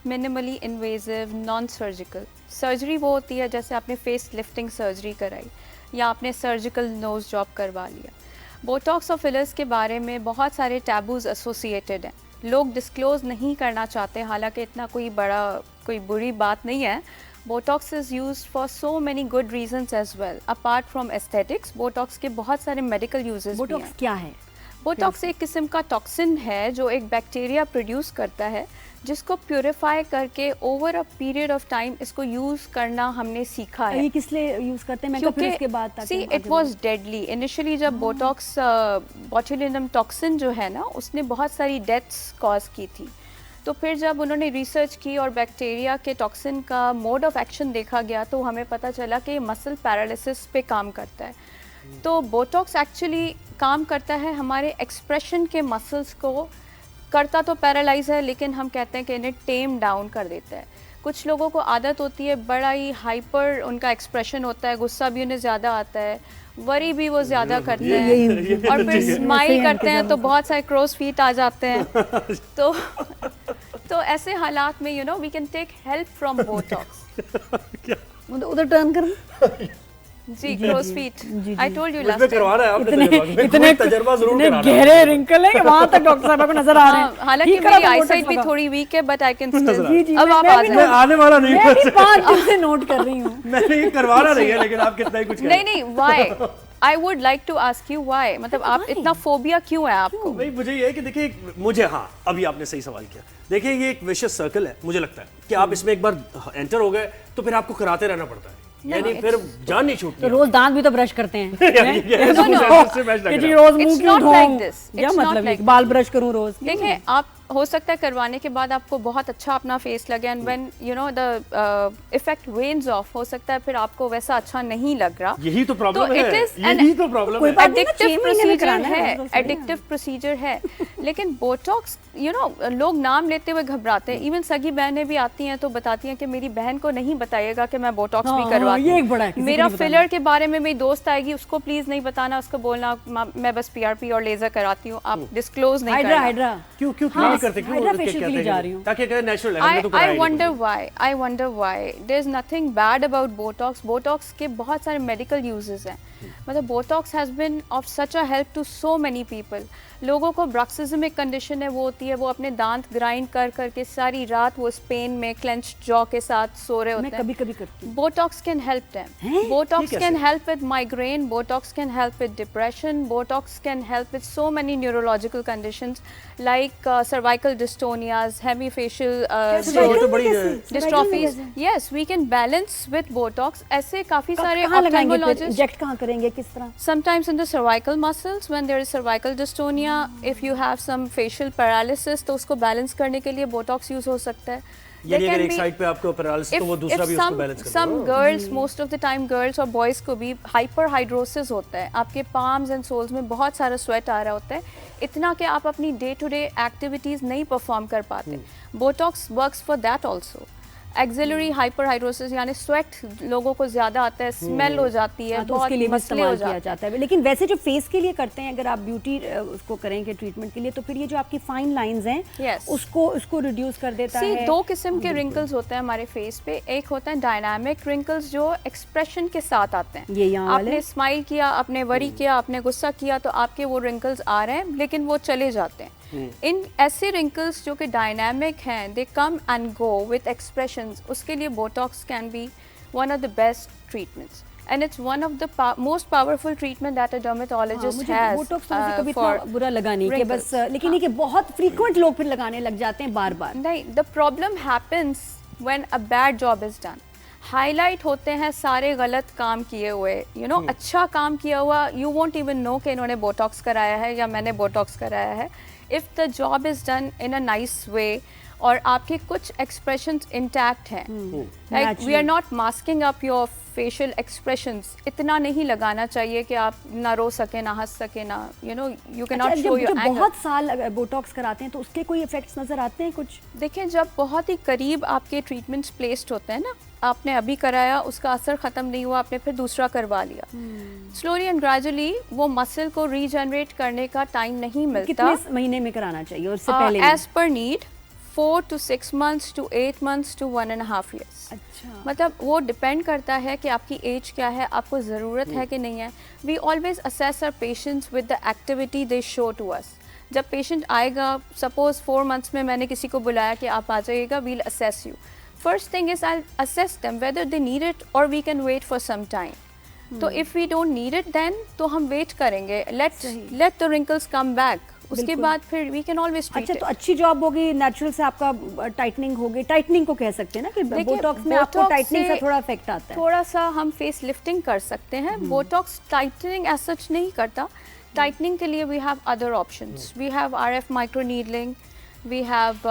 [SPEAKER 7] minimally invasive, non surgical. Surgery वो होती है जैसे आपने फेस लिफ्टिंग सर्जरी कराई या आपने सर्जिकल नोज जॉब करवा लिया। बोटॉक्स और फिलर्स के बारे में बहुत सारे टैबूज एसोसिएटेड हैं, लोग डिस्क्लोज नहीं करना चाहते, हालांकि इतना कोई बुरी बात नहीं है। Botox is used for so many good reasons as well, apart from aesthetics. Botox के बहुत सारे मेडिकल यूजेस भी हैं।
[SPEAKER 1] बोटॉक्स क्या है?
[SPEAKER 7] बोटॉक्स एक किस्म का टॉक्सिन है जो एक बैक्टीरिया प्रोड्यूस करता है, जिसको प्यूरिफाई करके over a period of time इसको यूज करना हमने सीखा है।
[SPEAKER 1] ये किस लिए यूज करते हैं?
[SPEAKER 7] क्योंकि इसके बाद इट वाज डेडली इनिशियली। जब बोटॉक्स बोtulinum टॉक्सिन जो है ना, उसने बहुत सारी डेथ्स कॉज की थी, तो फिर जब उन्होंने रिसर्च की और बैक्टीरिया के टॉक्सिन का मोड ऑफ एक्शन देखा गया, तो हमें पता चला कि मसल पैरालिसिस पे काम करता है। तो बोटॉक्स एक्चुअली काम करता है हमारे एक्सप्रेशन के मसल्स को کرتا تو پیرالائز ہے لیکن ہم کہتے ہیں کہ انہیں ٹیم ڈاؤن کر دیتا ہے. کچھ لوگوں کو عادت ہوتی ہے, بڑا ہی ہائپر ان کا ایکسپریشن ہوتا ہے, غصہ بھی انہیں زیادہ آتا ہے, وری بھی وہ زیادہ کرتے ہیں, اور پھر اسمائل کرتے ہیں تو بہت سارے کروز فیٹ آ جاتے ہیں. تو ایسے حالات میں we can take help from Botox.
[SPEAKER 1] ادھر ٹرن کر
[SPEAKER 7] جی crow's feet I told you last
[SPEAKER 1] اتنے گہرے رنکل ہیں کہ وہاں تک ڈاکٹر صاحبہ کو نظر آ رہے ہیں.
[SPEAKER 7] حالانکہ میری آئی سائٹ بھی تھوڑی ویک ہے بٹ آئی کین اسٹل. اب آپ آ جائیں.
[SPEAKER 2] آنے والا نہیں,
[SPEAKER 1] میں بھی 5 دن سے نوٹ کر رہی ہوں.
[SPEAKER 2] میں نے یہ کروانا نہیں ہے لیکن آپ کتنا ہی کچھ
[SPEAKER 7] نہیں Y I would like to ask you why, مطلب آپ اتنا فوبیا کیوں ہے آپ کو؟
[SPEAKER 2] نہیں مجھے یہ ہے کہ دیکھیں مجھے, ہاں ابھی آپ نے صحیح سوال کیا. دیکھیں یہ ایک ویشیس سرکل ہے, مجھے لگتا ہے کہ آپ اس میں ایک بار انٹر ہو گئے تو پھر آپ کو کراتے رہنا پڑتا ہے, یعنی پھر جان نہیں چھوٹتی.
[SPEAKER 1] تو روز دانت بھی تو برش کرتے ہیں,
[SPEAKER 7] روز منہ کیوں دھوؤں,
[SPEAKER 1] کیا مطلب ہے بال برش کروں روز.
[SPEAKER 7] دیکھیں آپ ہو سکتا ہے کروانے کے بعد آپ کو بہت اچھا اپنا فیس لگے and when you know the effect wanes off, ہو سکتا ہے پھر آپ کو ویسا اچھا نہیں لگ رہا.
[SPEAKER 2] یہی تو پرابلم ہے, یہی تو پرابلم ہے.
[SPEAKER 7] ایڈکٹیو پروسیجر ہے, ایڈکٹیو پروسیجر ہے, لیکن بوٹاکس لوگ نام لیتے ہوئے گھبراتے ہیں. ایون سگی بہنیں بھی آتی ہیں تو بتاتی ہیں کہ میری بہن کو نہیں بتائیے گا کہ میں بوٹاکس بھی کرواتی ہوں. میرا فلر کے بارے میں میری دوست آئے گی, اس کو پلیز نہیں بتانا, اس کو بولنا میں بس PRP اور لیزر کراتی ہوں, آپ ڈسکلوز نہیں کرنا.
[SPEAKER 2] کیوں کرتے
[SPEAKER 7] I wonder why. There's nothing bad about Botox. Botox کے بہت سارے میڈیکل یوزز ہیں. مطلب Botox has been of such a help to so many people. لوگوں کو برکسزمک کنڈیشن ہے وہ ہوتی ہے, وہ اپنے دانت گرائنڈ کر کے ساری رات وہ اس پین میں کلینچڈ جو کے ساتھ سو رہے ہوتے ہیں.
[SPEAKER 1] کبھی کبھی کرتی ہوں.
[SPEAKER 7] Botox can help them. Botox can help with migraine. Botox can help with depression. Botox can help with so many neurological conditions like cervical dystonias, hemifacial dystrophies. Yes, we can balance with Botox. ایسے کافی سارے ophthalmologists.
[SPEAKER 1] Inject کہاں کریں گے, کس طرح?
[SPEAKER 7] Sometimes in the cervical muscles when there is cervical dystonia. If you have some facial paralysis تو اس کو balance کرنے کے لیے بوٹاکس یوز ہو سکتا ہے.
[SPEAKER 2] یعنی اگر ایک سائڈ پہ آپ کو پیرالسس تو وہ دوسرا بھی اس کو بیلنس کرتا ہے.
[SPEAKER 7] Some girls, most of the time girls اور boys کو بھی ہائپر ہائیڈروسس ہوتا ہے. آپ کے palms and soles میں بہت سارا سویٹ آ رہا ہوتا ہے, اتنا کہ آپ اپنی ڈے ٹو ڈے ایکٹیویٹیز نہیں پرفارم کر پاتے. Botox works for that also. Axillary hyperhidrosis یعنی سویٹ لوگوں کو زیادہ آتا ہے, اسمیل ہو جاتی ہے,
[SPEAKER 1] تو اس کے لیے استعمال کیا جاتا ہے. لیکن ویسے جو فیس کے لیے کرتے ہیں, اگر آپ بیوٹی اس کو کریں گے ٹریٹمنٹ کے لیے, تو پھر یہ جو آپ کی فائن لائنز ہیں اس کو ریڈیوس کر دیتا ہے.
[SPEAKER 7] دو قسم کے رنکلز ہوتے ہیں ہمارے فیس پہ. ایک ہوتا ہے ڈائنامک رنکلز جو ایکسپریشن کے ساتھ آتے ہیں. یہ آپ نے اسمائل کیا, آپ نے وری کیا, آپ نے غصہ کیا, تو آپ کے وہ رنکلز آ رہے ہیں لیکن وہ چلے جاتے ہیں. ان ایسے رنکلز جو کہ ڈائنامک ہیں, they come and go with expressions, اس کے لیے Botox can be one of the best treatments and it's one of the most powerful treatment that a dermatologist has.
[SPEAKER 1] Botox کبھی برا لگا نہیں کہ بس, لیکن یہ کہ بہت فریکوینٹ لوگ پھر لگانے لگ جاتے ہیں بار بار.
[SPEAKER 7] نہیں, the problem happens when a bad job is done. High light ہوتے ہیں سارے غلط کام کیے ہوئے, اچھا کام کیا ہوا یو وونٹ ایون نو کہ انہوں نے بوٹاکس کرایا ہے یا میں نے بوٹاکس کرایا ہے. If the job is done in a nice way اور آپ کے کچھ ایکسپریشنز انٹیکٹ ہیں, like we are not masking up your facial expressions. اتنا نہیں لگانا چاہیے کہ آپ نہ رو سکیں نہ ہنس سکیں نہ you cannot show your anger.
[SPEAKER 1] بہت سال بوٹاکس کراتے ہیں تو اس کے کوئی ایفیکٹس نظر آتے ہیں کچھ؟
[SPEAKER 7] دیکھیں جب بہت ہی قریب آپ کے ٹریٹمنٹس پلیسڈ ہوتے ہیں نا, آپ نے ابھی کرایا, اس کا اثر ختم نہیں ہوا, آپ نے پھر دوسرا کروا لیا, سلولی اینڈ گریجولی وہ مسل کو ری جنریٹ کرنے کا ٹائم نہیں ملتا.
[SPEAKER 1] کتنے مہینے میں کرانا چاہیے, اور اس سے پہلے
[SPEAKER 7] as per need 4 to 6 months to 8 months to 1.5 years. مطلب وہ ڈپینڈ کرتا ہے کہ آپ کی ایج کیا ہے, آپ کو ضرورت ہے کہ نہیں ہے. We always assess our patients with the activity they show to us. جب پیشنٹ آئے گا, سپوز 4 months میں نے کسی کو بلایا کہ آپ آ جائیے گا, we'll assess you. First thing is I'll assess them whether they need it or we can wait for some time. تو if we don't need it then تو ہم wait کریں گے, let the wrinkles come back. اس کے بعد پھر we can always treat it.
[SPEAKER 1] اچھا, تو اچھی جاب ہوگی, نیچرل سے آپ کا ٹائٹننگ ہوگی. ٹائٹننگ کو کہہ سکتے ہیں نا کہ بوٹاکس میں آپ کو ٹائٹننگ سے تھوڑا افیکٹ آتا ہے.
[SPEAKER 7] تھوڑا سا ہم فیس لفٹنگ کر سکتے ہیں. بوٹاکس ٹائٹننگ ایز سچ نہیں کرتا. ٹائٹننگ کے لیے we have other options. We have RF microneedling. we have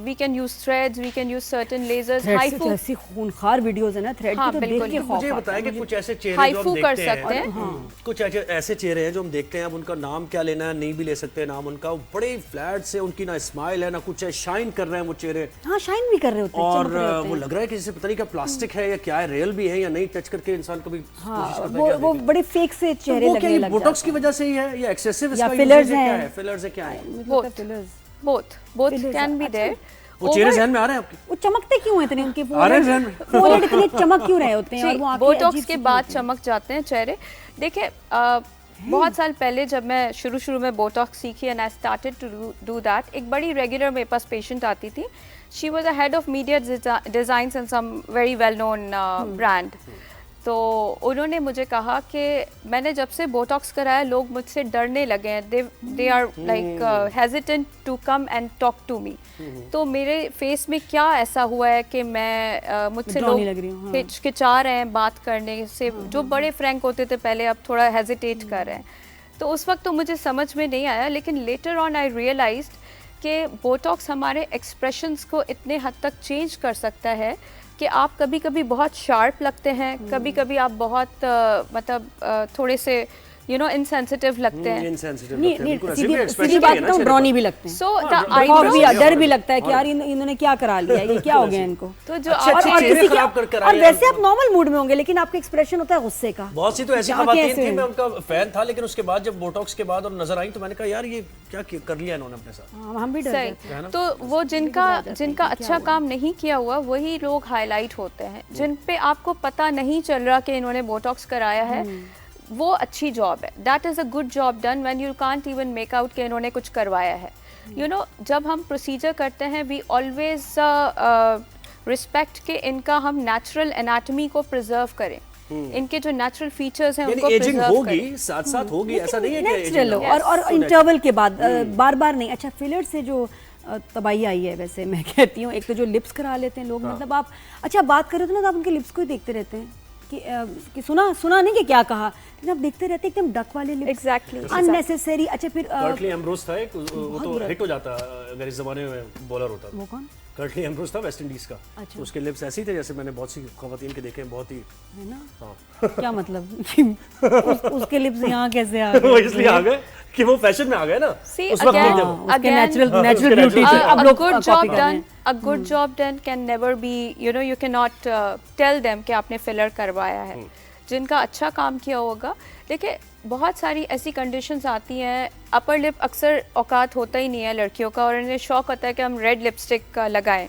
[SPEAKER 7] we can use threads, we can use certain lasers.
[SPEAKER 1] HIFU ایسی خونخوار ویڈیوز ہیں نا تھریڈ کی، تو دیکھ کے خوف
[SPEAKER 2] مجھے
[SPEAKER 1] آتا
[SPEAKER 2] بتائیں
[SPEAKER 1] ہے.
[SPEAKER 2] کہ کچھ ایسے چہرے جو
[SPEAKER 7] HIFU
[SPEAKER 2] ہم
[SPEAKER 7] کر
[SPEAKER 2] دیکھتے
[SPEAKER 7] سکتے
[SPEAKER 2] ہیں،
[SPEAKER 7] ہیں.
[SPEAKER 2] کچھ ایسے چہرے ہیں جو ہم دیکھتے ہیں، اب ان کا نام کیا لینا ہے، نہیں بھی لے سکتے نام ان کا. بڑے فلیٹ سے ان کی نہ اسمائل ہے نہ کچھ ہے، شائن کر رہے ہیں وہ چہرے،
[SPEAKER 1] ہاں شائن بھی کر رہے ہوتے ہیں،
[SPEAKER 2] اور
[SPEAKER 1] چمک رہے ہوتے
[SPEAKER 2] وہ
[SPEAKER 1] ہیں.
[SPEAKER 2] لگ رہا ہے کہ جیسے پتہ نہیں کیا پلاسٹک ہے یا کیا ہے، ریئل بھی ہے یا نہیں، ٹچ کر کے انسان کبھی
[SPEAKER 1] وہ بڑے فیک سے چہرے
[SPEAKER 2] وہ کیا
[SPEAKER 1] لگنے
[SPEAKER 2] یہ
[SPEAKER 1] لگ
[SPEAKER 2] بوٹاکس کی وجہ سے ہی ہے یا ایکسیسو اس
[SPEAKER 1] یا
[SPEAKER 2] کا
[SPEAKER 1] fillers
[SPEAKER 2] کیا
[SPEAKER 1] ہیں.
[SPEAKER 2] ہے، فلرز ہے کیا ہے؟
[SPEAKER 7] both can be there.
[SPEAKER 2] وہ چہرے ذہن میں آ رہے ہیں آپ کے؟
[SPEAKER 1] وہ چمکتے کیوں ہیں اتنے، ان کے
[SPEAKER 2] آ رہے ہیں ذہن میں؟
[SPEAKER 1] فورہیڈ اتنے چمک کیوں رہے ہوتے ہیں، اور وہ آنکھیں
[SPEAKER 7] بوٹاکس کے بعد چمک جاتے ہیں چہرے. دیکھیں بہت سال پہلے جب میں شروع میں بوٹاکس سیکھی and I started to do that, ایک بڑی ریگولر میرے پاس پیشنٹ آتی تھی. She was a head of media designs in some very well known brand. تو انہوں نے مجھے کہا کہ میں نے جب سے بوٹاکس کرایا لوگ مجھ سے ڈرنے لگے ہیں، they are like hesitant to come and talk to me. تو میرے فیس میں کیا ایسا ہوا ہے کہ میں مجھ سے لوگ ہچکچا رہے ہیں بات کرنے سے، جو بڑے فرینک ہوتے تھے پہلے اب تھوڑا ہیزیٹیٹ کر رہے ہیں. تو اس وقت تو مجھے سمجھ میں نہیں آیا، لیکن لیٹر آن آئی ریئلائزڈ کہ بوٹاکس ہمارے ایکسپریشنس کو اتنے حد تک چینج کر سکتا ہے کہ آپ کبھی کبھی بہت شارپ لگتے ہیں، کبھی کبھی آپ بہت مطلب تھوڑے سے انسینسیٹیو لگتے ہیں.
[SPEAKER 1] سیدھی بات تو ڈرونی بھی لگتے ہیں،
[SPEAKER 7] سو
[SPEAKER 1] ڈر بھی لگتا ہے کہ یار انہوں نے کیا کرا لیا، یہ کیا ہو گیا ان کو.
[SPEAKER 7] تو جو
[SPEAKER 1] اور ویسے آپ نارمل موڈ میں ہوں گے لیکن آپ کا ایکسپریشن ہوتا ہے غصے کا.
[SPEAKER 2] بہت سی تو ایسی خواتین تھیں، میں ان کا فین تھا، لیکن اس کے بعد جب بوٹاکس کے بعد اور نظر آئی تو میں نے کہا یار یہ کیا کر لیا انہوں نے اپنے ساتھ.
[SPEAKER 1] ہم بھی ڈر گئے.
[SPEAKER 7] تو وہ جن کا اچھا کام نہیں کیا ہوا وہی لوگ ہائی لائٹ ہوتے ہیں. جن پہ آپ کو پتہ نہیں چل رہا کہ انہوں نے بوٹاکس کرایا ہے، وہ اچھی جاب ہے. That is a good job done when you can't even make out کہ انہوں نے کچھ کروایا ہے. جب ہم پروسیجر کرتے ہیں وی آلویز رسپیکٹ کہ ان کا ہم نیچرل انیٹمی کو پرزرو کریں، ان کے جو نیچرل فیچرز ہیں ان کو
[SPEAKER 2] ایجنگ
[SPEAKER 7] پرزرو
[SPEAKER 2] ہوگی
[SPEAKER 7] کریں.
[SPEAKER 2] ساتھ ساتھ ہوگی، ایسا نہیں ہے کہ
[SPEAKER 1] نیچرل اور انٹرول کے بعد بار بار نہیں. اچھا فلر سے جو تباہی آئی ہے ویسے میں کہتی ہوں، ایک تو جو لپس کرا لیتے ہیں لوگ، مطلب آپ اچھا بات کر رہے تھے نا تو آپ ان کے لپس کو ہی دیکھتے رہتے ہیں کہ سنا نہیں کہ کیا کہا، لیکن آپ دیکھتے رہتے ایک دم ڈک والے لپس،
[SPEAKER 7] ایگزیکٹلی
[SPEAKER 1] اننیسیسری. اچھا پھر
[SPEAKER 2] کرٹلی ایمبروز تھا ایک، وہ تو ہٹ ہو جاتا اگر اس زمانے میں بولر ہوتا.
[SPEAKER 1] وہ کون؟
[SPEAKER 2] کرٹلی ایمبروز تھا ویسٹ انڈیز کا. اس کے لپس ایسے ہی تھے جیسے میں نے بہت سی خواتین کے دیکھے ہیں، بہت ہی
[SPEAKER 1] ہے نا. کیا مطلب اس کے لپس یہاں کیسے آ
[SPEAKER 2] وہ
[SPEAKER 1] گئے؟
[SPEAKER 2] اس لیے آ گئے کہ وہ فیشن میں آ گئے نا، اس وقت نہیں تھے.
[SPEAKER 1] نیچرل بیوٹی سے اب لوگ
[SPEAKER 7] A good job done can never be, you cannot tell them کہ آپ نے فلر کروایا ہے. جن کا اچھا کام کیا ہوگا. دیکھیں بہت ساری ایسی کنڈیشنز آتی ہیں، اپر لپ اکثر اوقات ہوتا ہی نہیں ہے لڑکیوں کا، اور انہیں شوق ہوتا ہے کہ ہم ریڈ لپسٹک لگائیں.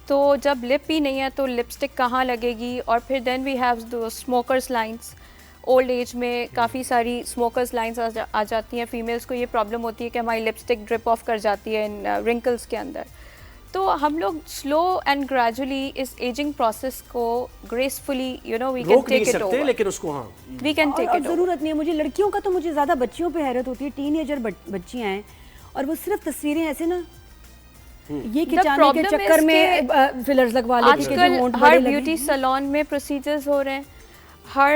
[SPEAKER 7] تو جب لپ ہی نہیں ہے تو لپسٹک کہاں لگے گی؟ اور پھر دین وی ہیو دو اسموکرز لائنس. اولڈ ایج میں کافی ساری اسموکرز لائنس آ جاتی ہیں. فیمیلس کو یہ پرابلم ہوتی ہے کہ ہماری لپسٹک ڈرپ آف کر جاتی ہے ان رنکلس کے اندر. تو ہم لوگ سلو اینڈ گریجولی اس ایجنگ پروسیس کو gracefully we can take it over,
[SPEAKER 2] لیکن اس کو ہاں
[SPEAKER 7] وی کین ٹیک اٹ.
[SPEAKER 1] ضرورت نہیں ہے. مجھے لڑکیوں کا تو مجھے زیادہ بچیوں پہ حیرت ہوتی ہے، ٹین ایجر بچیاں ہیں اور وہ صرف تصویریں ایسے نا یہ کھچانے کے چکر میں فلرز لگوا لیتے ہیں.
[SPEAKER 7] آج کل ہر بیوٹی سیلون میں پروسیجرز ہو رہے ہیں، ہر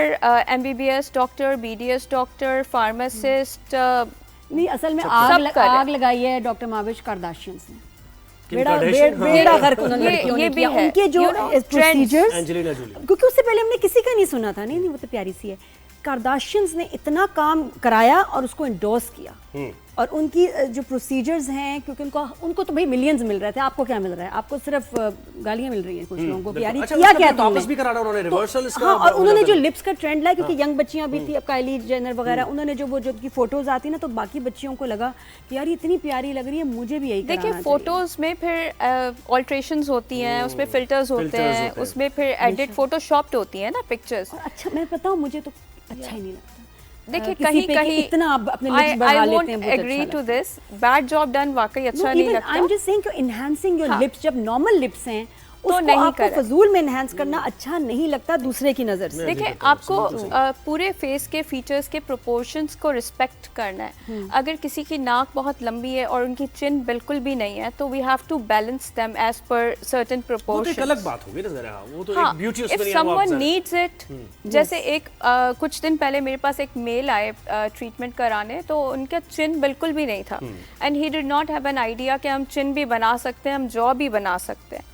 [SPEAKER 7] MBBS doctor, BDS doctor, pharmacist.
[SPEAKER 1] نہیں اصل میں آگ لگائی ہے ڈاکٹر ماوش کرداشینز نے، بیڑا غرق انہوں نے لڑکیوں نے کیا. ان کے جو پروسیجرز، کیونکہ اس سے پہلے ہم نے کسی کا نہیں سنا تھا. نہیں وہ تو پیاری سی ہے. کرداشینز نے اتنا کام کرایا اور اس کو انڈورس کیا، اور ان کی جو پروسیجرز ہیں، کیونکہ ان کو تو بھائی ملینز مل رہے تھے. آپ کو کیا مل رہا ہے؟ آپ کو صرف گالیاں مل رہی ہیں کچھ لوگوں کو، یاری کیا کیا تم نے. ہاں، اور انہوں نے جو لپس کا ٹرینڈ لایا، کیونکہ ینگ بچیاں بھی تھی، اب کائلی جینر وغیرہ، انہوں نے جو کی فوٹوز آتی نا تو باقی بچیوں کو لگا کہ یار اتنی پیاری لگ رہی ہے، مجھے بھی یہی کرنا چاہیے.
[SPEAKER 7] دیکھیں فوٹوز میں پھر آلٹریشنز ہوتی ہیں، اس میں فلٹرز ہوتے ہیں، اس میں پھر ایڈٹ فوٹو شاپڈ ہوتی ہیں نا پکچرز.
[SPEAKER 1] اچھا میں بتاؤں مجھے تو اچھا ہی نہیں لگتا.
[SPEAKER 7] دیکھیں کہیں
[SPEAKER 1] اتنا آپ اپنے لپس بڑھا لیتے ہیں.
[SPEAKER 7] Agree to this, bad job done واقعی اچھا نہیں لگتا.
[SPEAKER 1] I'm just saying کہ enhancing your lips، جب نارمل لپس ہیں उसको
[SPEAKER 7] नहीं
[SPEAKER 1] आपको
[SPEAKER 7] करें।
[SPEAKER 1] फजूल में एनहांस करना अच्छा नहीं लगता दूसरे की नज़र से।
[SPEAKER 7] देखिए आपको पूरे फेस के फीचर्स के प्रोपोर्शंस को रिस्पेक्ट करना है। अगर किसी की नाक बहुत लंबी है और उनकी चिन बिल्कुल भी नहीं है तो we have to balance them as per certain proportions.
[SPEAKER 2] वो तो एक अलग बात होगी ना जरा, वो तो
[SPEAKER 7] हाँ,
[SPEAKER 2] एक ब्यूटी
[SPEAKER 7] if
[SPEAKER 2] उसमें नहीं है, वो
[SPEAKER 7] someone
[SPEAKER 2] आप
[SPEAKER 7] needs it, जैसे एक कुछ दिन पहले मेरे पास एक मेल आए ट्रीटमेंट कराने, तो उनका चिन बिल्कुल भी नहीं था and he did not have an idea कि हम चिन भी बना सकते हैं, हम जॉ भी बना सकते हैं।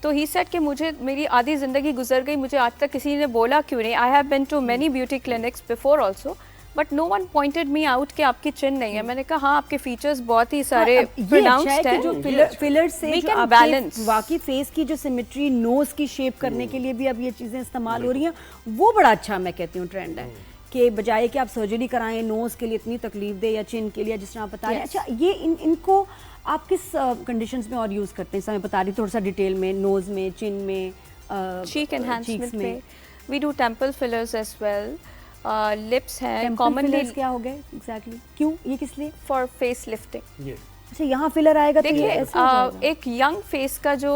[SPEAKER 7] तो ही सेड कि मुझे मेरी आधी ज़िंदगी गुजर गई, मुझे आज तक किसी ने बोला क्यों नहीं। I have been to many beauty clinics before also but no one pointed me out कि आपकी चिन नहीं है। मैंने कहा हाँ आपके फीचर्स बहुत ही सारे प्रोनाउंस्ड हैं।
[SPEAKER 1] जो फिलर से
[SPEAKER 7] We
[SPEAKER 1] जो
[SPEAKER 7] can
[SPEAKER 1] आपके
[SPEAKER 7] balance.
[SPEAKER 1] वाकई फेस की जो सिमेट्री, नोज की शेप करने के लिए भी अब ये चीजें इस्तेमाल हो रही हैं, वो बड़ा अच्छा मैं कहती हूँ ट्रेंड है कि बजाय कि आप सर्जरी कराएं नोज के लिए इतनी तकलीफ दे या चिन के लिए जिस तरह आप बता रहे हैं। अच्छा ये इनको आप किस कंडीशंस में और यूज करते हैं? मैं बता रही थोड़ा सा डिटेल में, नोज में, चिन में,
[SPEAKER 7] cheek enhancement
[SPEAKER 1] cheeks में।
[SPEAKER 7] पे we do temple fillers as well, lips हैं
[SPEAKER 1] Temple
[SPEAKER 7] commonly
[SPEAKER 1] fillers क्या हो गए एग्जैक्टली? क्यों, ये किस लिए?
[SPEAKER 7] for face lifting।
[SPEAKER 2] ये
[SPEAKER 1] अच्छा यहाँ फिलर आएगा तो ये
[SPEAKER 7] देखिए
[SPEAKER 1] ऐसे हो जाएगा?
[SPEAKER 7] एक यंग फेस का जो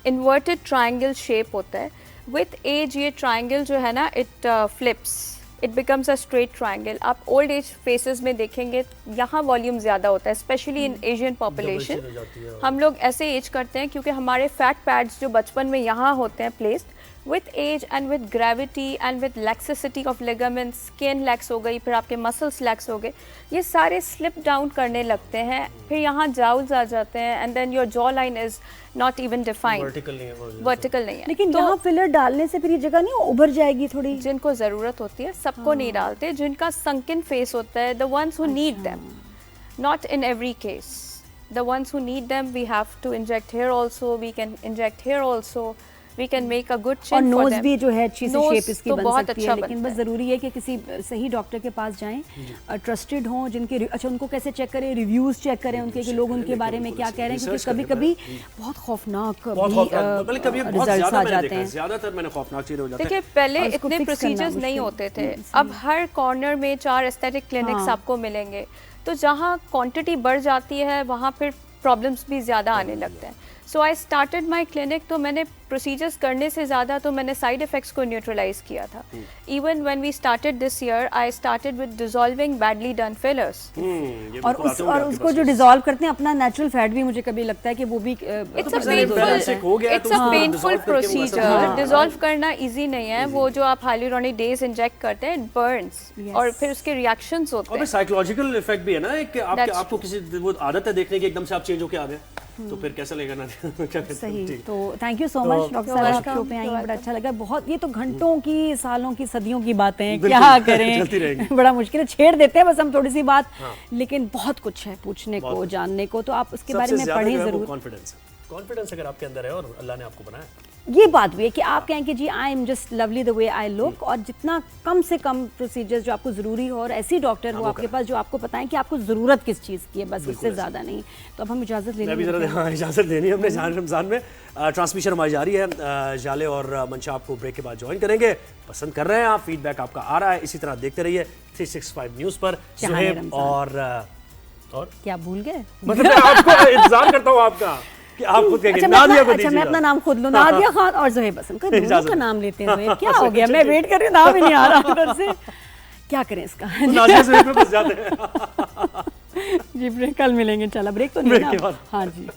[SPEAKER 7] इन्वर्टेड ट्रायंगल शेप होता है, विथ एज ये ट्रायंगल जो है ना it flips, it becomes a straight triangle. आप ओल्ड एज फेसेस में देखेंगे यहाँ वॉल्यूम ज़्यादा होता है, स्पेशली इन एशियन पॉपुलेशन। हम लोग ऐसे एज करते हैं क्योंकि हमारे फैट पैड्स जो बचपन में यहाँ होते हैं placed, with age and with gravity and with laxity of ligaments, skin lax हो गई, फिर आपके muscles lax हो गए, ये सारे slip down करने लगते हैं, फिर यहाँ jowls आ जाते हैं and then your jawline is not even defined,
[SPEAKER 2] vertical नहीं है वो,
[SPEAKER 7] vertical नहीं है।
[SPEAKER 1] लेकिन
[SPEAKER 7] तो
[SPEAKER 1] यहाँ फिलर डालने से फिर ये जगह नहीं उभर जाएगी थोड़ी?
[SPEAKER 7] जिनको ज़रूरत होती है सबको नहीं डालते, जिनका sunken face होता है, the ones who need them, not in every case, the ones who need them we have to inject here also, we can inject here also, we can make a good chin
[SPEAKER 1] और
[SPEAKER 7] for
[SPEAKER 1] knows
[SPEAKER 7] them।
[SPEAKER 1] भी जो है अच्छी सी
[SPEAKER 7] Nose
[SPEAKER 1] shape इसकी
[SPEAKER 7] तो
[SPEAKER 1] बन
[SPEAKER 7] बहुत
[SPEAKER 1] सकती
[SPEAKER 7] अच्छा
[SPEAKER 1] है, लेकिन
[SPEAKER 7] बनता
[SPEAKER 1] बस ज़रूरी है कि किसी सही डॉक्टर के पास जाएं, ट्रस्टेड हों, जिनके अच्छा उनको कैसे चेक करें, रिव्यूज़ चेक करें उनके कि लोग उनके बारे में क्या कह रहे हैं, क्योंकि कभी कभी बहुत खौफनाक रिजल्ट्स आ जाते हैं।
[SPEAKER 2] ज्यादातर मैंने खौफनाक चीजें हो जाते हैं।
[SPEAKER 7] देखिए पहले
[SPEAKER 1] और उसको
[SPEAKER 7] इतने
[SPEAKER 1] fix करना
[SPEAKER 7] प्रोसीजर्स नहीं
[SPEAKER 1] मुश्किल।
[SPEAKER 7] होते थे, अब हर कॉर्नर में 4 एस्थेटिक क्लिनिक्स
[SPEAKER 1] हाँ।
[SPEAKER 7] आपको मिलेंगे, तो जहाँ क्वांटिटी बढ़ जाती है वहाँ फिर प्रॉब्लम्स भी ज़्यादा आने लगते हैं। सो आई स्टार्टेड माई क्लिनिक, तो मैंने प्रोसीजर्स करने से ज़्यादा तो मैंने साइड इफ़ेक्ट्स को न्यूट्रलाइज किया था। Even when we started this year I started with dissolving badly done fillers.
[SPEAKER 1] और उसको जो डिसॉल्व करते हैं अपना नेचुरल फैट भी, मुझे कभी लगता है कि वो भी
[SPEAKER 7] it's a painful procedure. Dissolve करना इजी नहीं है, वो जो आप हाइलुरोनिक डेज इंजेक्ट करते हैं, इट बर्न्स और फिर उसके रिएक्शंस होते हैं।
[SPEAKER 2] साइकोलॉजिकल इफेक्ट भी है ना, कि आपको किसी वो आदत है देखने की, एकदम से आप चेंज होके आ गए तो फिर कैसा लगेगा ना क्या कहते हैं?
[SPEAKER 1] सही। तो thank you so much doctor साहब, आप शो पे आई, बड़ा अच्छा लगा। बहुत, ये तो घंटों की, सालों की, सदियों की बातें हैं, क्या करें बड़ा मुश्किल है, छेड़ देते हैं बस हम थोड़ी सी बात, लेकिन बहुत कुछ है पूछने को, जानने को, तो आप उसके बारे में पढ़ें जरूर।
[SPEAKER 2] कॉन्फिडेंस अगर आपके अंदर है और अल्लाह ने आपको बनाया,
[SPEAKER 1] ये बात भी है कि आप कहें कि जी I am just lovely the way I look, और जितना कम से कम प्रोसीजर्स जो आपको ज़रूरी हो और ऐसी डॉक्टर हो आपके पास जो आपको बताएं कि आपको ज़रूरत किस चीज़ की है, बस उससे ज़्यादा नहीं। तो अब हम इजाज़त ले
[SPEAKER 2] मैं भी जरा इजाज़त लेनी है अपने रमज़ान में। ट्रांसमिशन हमारी जारी है, जाले और मंशा आपको ब्रेक के बाद ज्वाइन करेंगे। पसंद कर रहे हैं आप, फीडबैक आपका आ रहा है, इसी तरह देखते रहिए 365 न्यूज़ पर। सुहेब और
[SPEAKER 1] क्या भूल गए?
[SPEAKER 2] मतलब मैं आपको इंतजार करता हूँ आपका कि आप खुद कहेंगे। नादिया को दीजिए।
[SPEAKER 1] अच्छा मैं अपना नाम खुद लूं, नादिया खान और ज़ोहेब हसन का नाम लेते हैं। ज़ोहेब क्या हो गया, मैं वेट कर रही हूँ, नाम ही नहीं आ रहा उधर से, क्या करें इसका?
[SPEAKER 2] नादिया ज़ोहेब में बस जाते हैं।
[SPEAKER 1] जी ब्रेक, कल मिलेंगे, चला ब्रेक तो नहीं ना? हाँ जी।